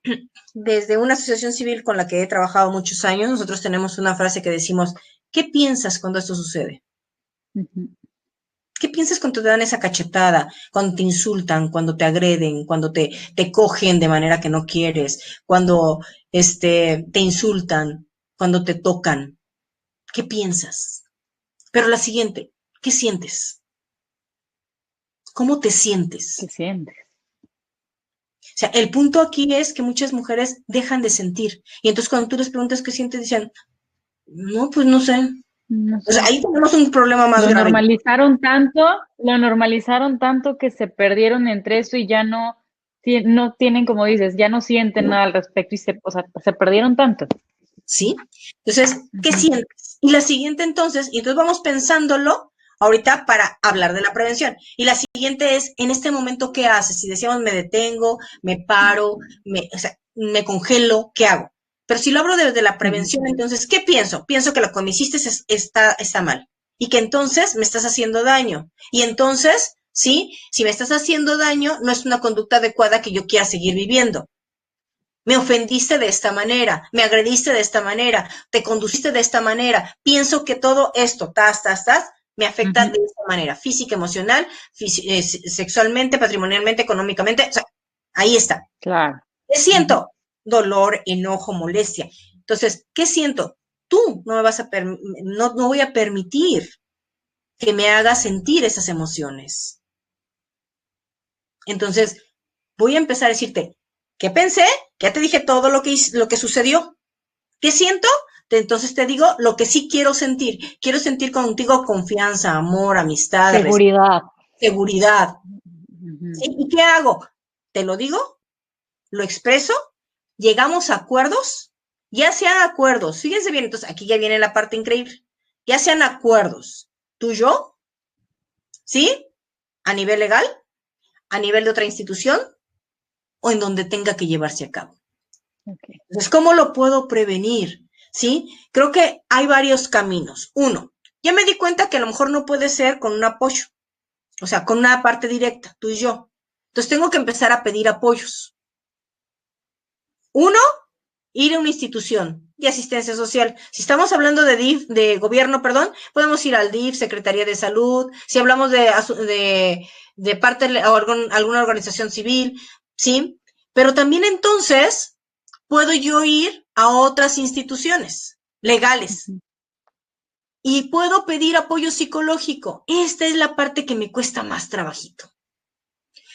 desde una asociación civil con la que he trabajado muchos años. Nosotros tenemos una frase que decimos, ¿qué piensas cuando esto sucede? ujú. ¿Qué piensas cuando te dan esa cachetada, cuando te insultan, cuando te agreden, cuando te cogen de manera que no quieres, cuando te insultan, cuando te tocan? ¿Qué piensas? Pero la siguiente, ¿qué sientes? ¿Cómo te sientes? ¿Qué sientes? O sea, el punto aquí es que muchas mujeres dejan de sentir. Y entonces cuando tú les preguntas qué sientes, dicen, no, pues no sé. No O sea, sé. ahí tenemos un problema más grave. Lo normalizaron tanto que se perdieron entre eso y ya no, no tienen, como dices, ya no sienten nada al respecto y o sea, se perdieron tanto. ¿Sí? Entonces, ¿qué Ujú. sientes? Y la siguiente entonces, y entonces vamos pensándolo ahorita para hablar de la prevención. Y la siguiente es, en este momento, ¿qué haces? Si decíamos, me detengo, me paro, o sea, me congelo, ¿qué hago? Pero si lo hablo desde la Ujú. prevención, entonces, ¿qué pienso? Pienso que lo que me hiciste está mal. Y que entonces me estás haciendo daño. Y entonces, ¿sí? Si me estás haciendo daño, no es una conducta adecuada que yo quiera seguir viviendo. Me ofendiste de esta manera, me agrediste de esta manera, te conduciste de esta manera. Pienso que todo esto, me afecta Ujú. de esta manera, física, emocional, sexualmente, patrimonialmente, económicamente. O sea, ahí está. Claro. ¿Qué Ujú. siento? Dolor, enojo, molestia. Entonces, ¿qué siento? Tú no me vas a no voy a permitir que me hagas sentir esas emociones. Entonces, voy a empezar a decirte, ¿qué pensé? Ya te dije todo lo que sucedió. ¿Qué siento? Entonces te digo lo que sí quiero sentir. Quiero sentir contigo confianza, amor, amistad, Seguridad. seguridad. Ujú. ¿Sí? ¿Y qué hago? Te lo digo, lo expreso, llegamos a acuerdos, ya sean acuerdos, fíjense bien, entonces aquí ya viene la parte increíble, ya sean acuerdos, tú y yo, ¿sí? A nivel legal, a nivel de otra institución o en donde tenga que llevarse a cabo. Okay. Entonces, ¿cómo lo puedo prevenir? ¿Sí? Creo que hay varios caminos. Uno, ya me di cuenta que a lo mejor no puede ser con un apoyo, o sea, con una parte directa, tú y yo. Entonces tengo que empezar a pedir apoyos. Uno, ir a una institución de asistencia social. Si estamos hablando de DIF, de gobierno, perdón, podemos ir al DIF, Secretaría de Salud. Si hablamos de parte o alguna organización civil, ¿sí? Pero también entonces puedo yo ir a otras instituciones legales Ujú. y puedo pedir apoyo psicológico. Esta es la parte que me cuesta más trabajito.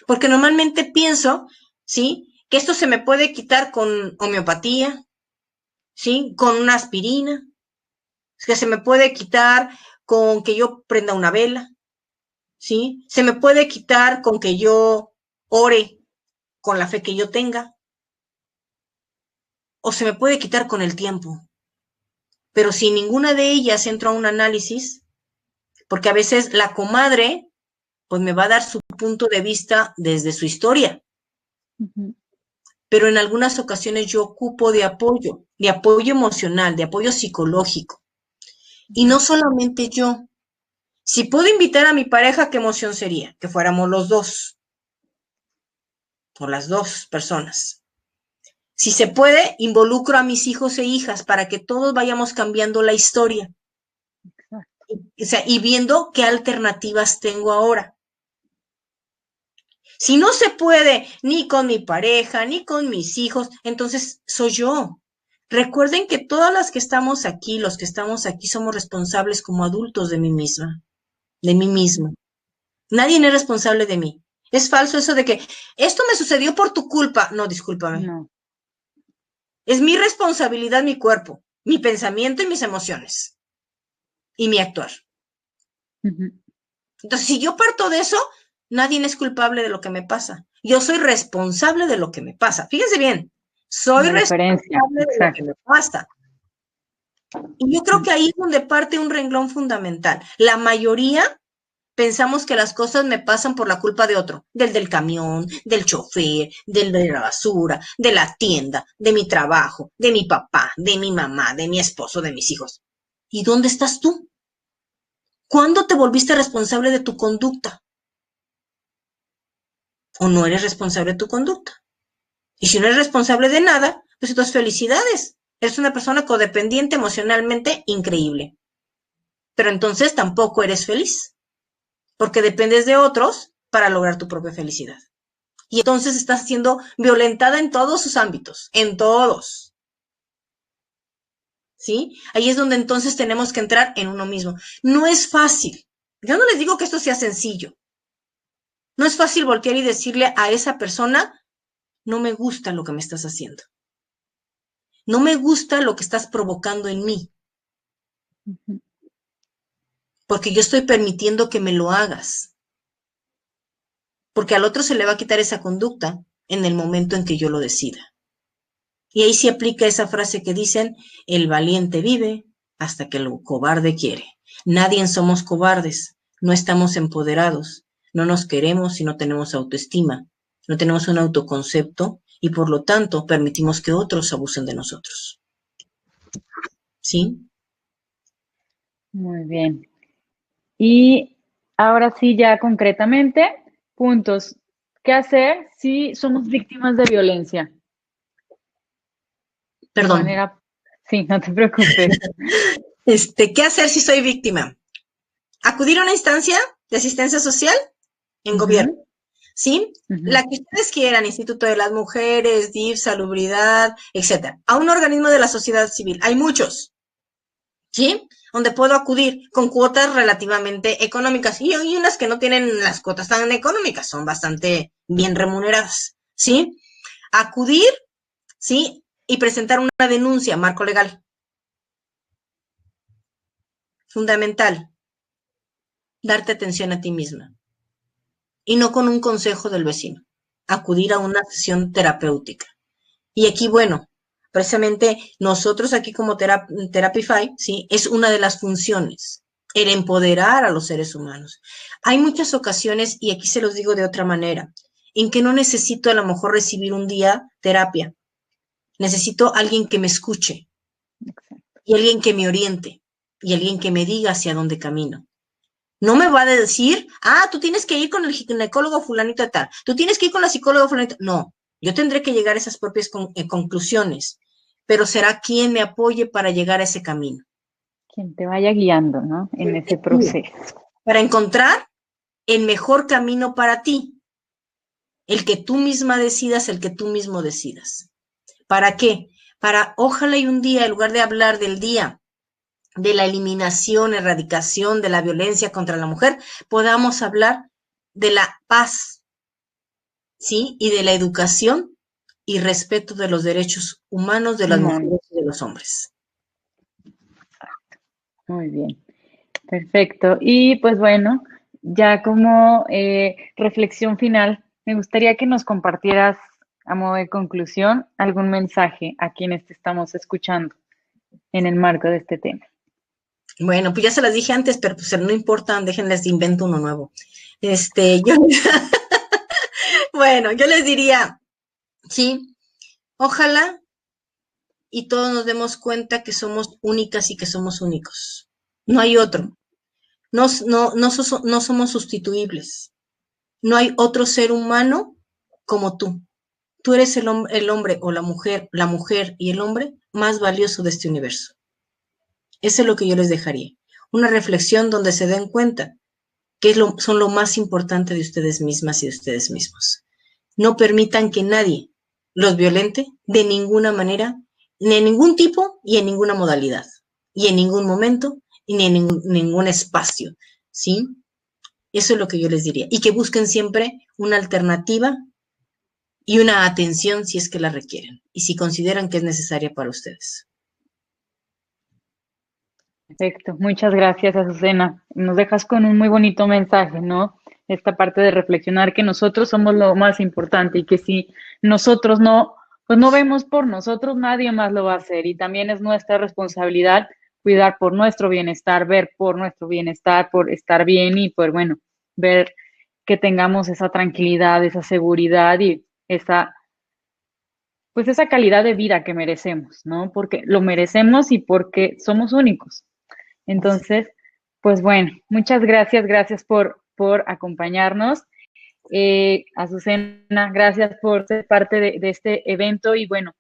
Porque normalmente pienso, ¿sí? Que esto se me puede quitar con homeopatía, ¿sí? Con una aspirina, que se me puede quitar con que yo prenda una vela, ¿sí? Se me puede quitar con que yo ore con la fe que yo tenga, o se me puede quitar con el tiempo. Pero si ninguna de ellas entro a un análisis, porque a veces la comadre, pues me va a dar su punto de vista desde su historia, Ujú. pero en algunas ocasiones yo ocupo de apoyo emocional, de apoyo psicológico. Y no solamente yo. Si puedo invitar a mi pareja, ¿qué emoción sería? Que fuéramos los dos, o las dos personas. Si se puede, involucro a mis hijos e hijas para que todos vayamos cambiando la historia. Exacto. O sea, y viendo qué alternativas tengo ahora. Si no se puede ni con mi pareja, ni con mis hijos, entonces soy yo. Recuerden que todas las que estamos aquí, los que estamos aquí, somos responsables como adultos de mí misma, de mí Ujú. mismo. Nadie es responsable de mí. Es falso eso de que esto me sucedió por tu culpa. No, discúlpame. No. Es mi responsabilidad mi cuerpo, mi pensamiento y mis emociones y mi actuar. Ujú. Entonces, si yo parto de eso, nadie es culpable de lo que me pasa. Yo soy responsable de lo que me pasa. Fíjense bien, soy La diferencia, responsable de lo que exacto. me pasa. Y yo creo Ujú. que ahí es donde parte un renglón fundamental. La mayoría pensamos que las cosas me pasan por la culpa de otro, del camión, del chofer, del de la basura, de la tienda, de mi trabajo, de mi papá, de mi mamá, de mi esposo, de mis hijos. ¿Y dónde estás tú? ¿Cuándo te volviste responsable de tu conducta? ¿O no eres responsable de tu conducta? Y si no eres responsable de nada, pues entonces felicidades. Eres una persona codependiente emocionalmente increíble. Pero entonces tampoco eres feliz, porque dependes de otros para lograr tu propia felicidad. Y entonces estás siendo violentada en todos sus ámbitos, en todos. ¿sí? Ahí es donde entonces tenemos que entrar en uno mismo. No es fácil. Yo no les digo que esto sea sencillo. No es fácil voltear y decirle a esa persona, no me gusta lo que me estás haciendo. No me gusta lo que estás provocando en mí. Porque yo estoy permitiendo que me lo hagas. Porque al otro se le va a quitar esa conducta en el momento en que yo lo decida. Y ahí se aplica esa frase que dicen, el valiente vive hasta que el cobarde quiere. Nadie somos cobardes, no estamos empoderados, no nos queremos y no tenemos autoestima, no tenemos un autoconcepto y por lo tanto permitimos que otros abusen de nosotros. ¿Sí? Muy bien. Y ahora sí, ya concretamente, puntos. ¿Qué hacer si somos víctimas de violencia? De Perdón. manera, sí, no te preocupes. ¿Qué hacer si soy víctima? Acudir a una instancia de asistencia social en gobierno, ¿sí? La que ustedes quieran, Instituto de las Mujeres, DIF, Salubridad, etcétera. A un organismo de la sociedad civil. Hay muchos, ¿sí? Donde puedo acudir con cuotas relativamente económicas. Y hay unas que no tienen las cuotas tan económicas, son bastante bien remuneradas, ¿sí? Acudir, ¿sí? Y presentar una denuncia, marco legal. Fundamental. Darte atención a ti misma. Y no con un consejo del vecino. Acudir a una sesión terapéutica. Y aquí, bueno, precisamente nosotros aquí como Therapify, ¿sí? Es una de las funciones, el empoderar a los seres humanos. Hay muchas ocasiones, y aquí se los digo de otra manera, en que no necesito a lo mejor recibir un día terapia. Necesito alguien que me escuche y alguien que me oriente y alguien que me diga hacia dónde camino. No me va a decir, tú tienes que ir con el ginecólogo fulanito de tal, tú tienes que ir con la psicóloga fulanito. No, yo tendré que llegar a esas propias conclusiones, pero será quien me apoye para llegar a ese camino. Quien te vaya guiando, ¿no? En ese proceso. Para encontrar el mejor camino para ti, el que tú misma decidas, el que tú mismo decidas. ¿Para qué? Para, ojalá y un día, en lugar de hablar del día de la eliminación, erradicación de la violencia contra la mujer, podamos hablar de la paz, ¿sí? Y de la educación y respeto de los derechos humanos de las mujeres y de los hombres. Muy bien, perfecto. Y pues bueno, ya como reflexión final, me gustaría que nos compartieras a modo de conclusión algún mensaje a quienes te estamos escuchando en el marco de este tema. Bueno, pues ya se las dije antes, pero pues no importa, déjenles de invento uno nuevo. Bueno, yo les diría, sí, ojalá y todos nos demos cuenta que somos únicas y que somos únicos. No hay otro. No somos sustituibles. No hay otro ser humano como tú. Tú eres el hombre o la mujer y el hombre más valioso de este universo. Eso es lo que yo les dejaría. Una reflexión donde se den cuenta que son lo más importante de ustedes mismas y de ustedes mismos. No permitan que nadie los violente de ninguna manera, ni en ningún tipo y en ninguna modalidad, y en ningún momento, ni en ningún espacio, ¿sí? Eso es lo que yo les diría. Y que busquen siempre una alternativa y una atención si es que la requieren y si consideran que es necesaria para ustedes. Perfecto, muchas gracias, Azucena. Nos dejas con un muy bonito mensaje, ¿no? Esta parte de reflexionar que nosotros somos lo más importante y que si nosotros no, pues no vemos por nosotros, nadie más lo va a hacer. Y también es nuestra responsabilidad cuidar por nuestro bienestar, ver por nuestro bienestar, por estar bien y pues bueno, ver que tengamos esa tranquilidad, esa seguridad y pues esa calidad de vida que merecemos, ¿no? Porque lo merecemos y porque somos únicos. Entonces, pues bueno, muchas gracias, gracias por acompañarnos. Azucena, gracias por ser parte de este evento y bueno,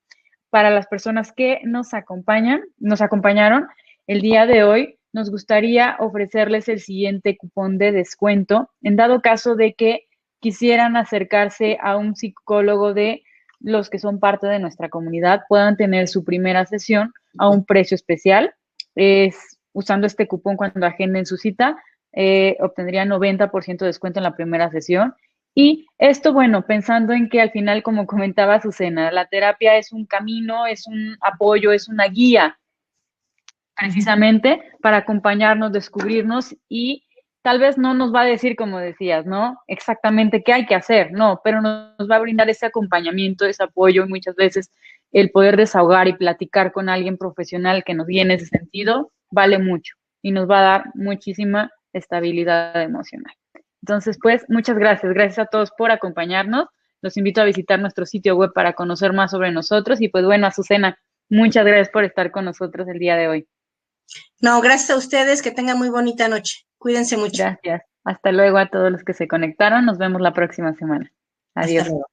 para las personas que nos acompañaron el día de hoy, nos gustaría ofrecerles el siguiente cupón de descuento en dado caso de que quisieran acercarse a un psicólogo de los que son parte de nuestra comunidad puedan tener su primera sesión a un precio especial. Usando este cupón cuando agenden su cita, obtendrían 90% de descuento en la primera sesión. Y esto, bueno, pensando en que al final, como comentaba Azucena, la terapia es un camino, es un apoyo, es una guía precisamente para acompañarnos, descubrirnos y tal vez no nos va a decir, como decías, ¿no? Exactamente qué hay que hacer, no, pero nos va a brindar ese acompañamiento, ese apoyo y muchas veces el poder desahogar y platicar con alguien profesional que nos guíe en ese sentido vale mucho y nos va a dar muchísima estabilidad emocional. Entonces, pues, muchas gracias. Gracias a todos por acompañarnos. Los invito a visitar nuestro sitio web para conocer más sobre nosotros. Y pues bueno, Azucena, muchas gracias por estar con nosotros el día de hoy. No, gracias a ustedes, que tengan muy bonita noche. Cuídense mucho. Gracias. Hasta luego a todos los que se conectaron. Nos vemos la próxima semana. Hasta Adiós. luego.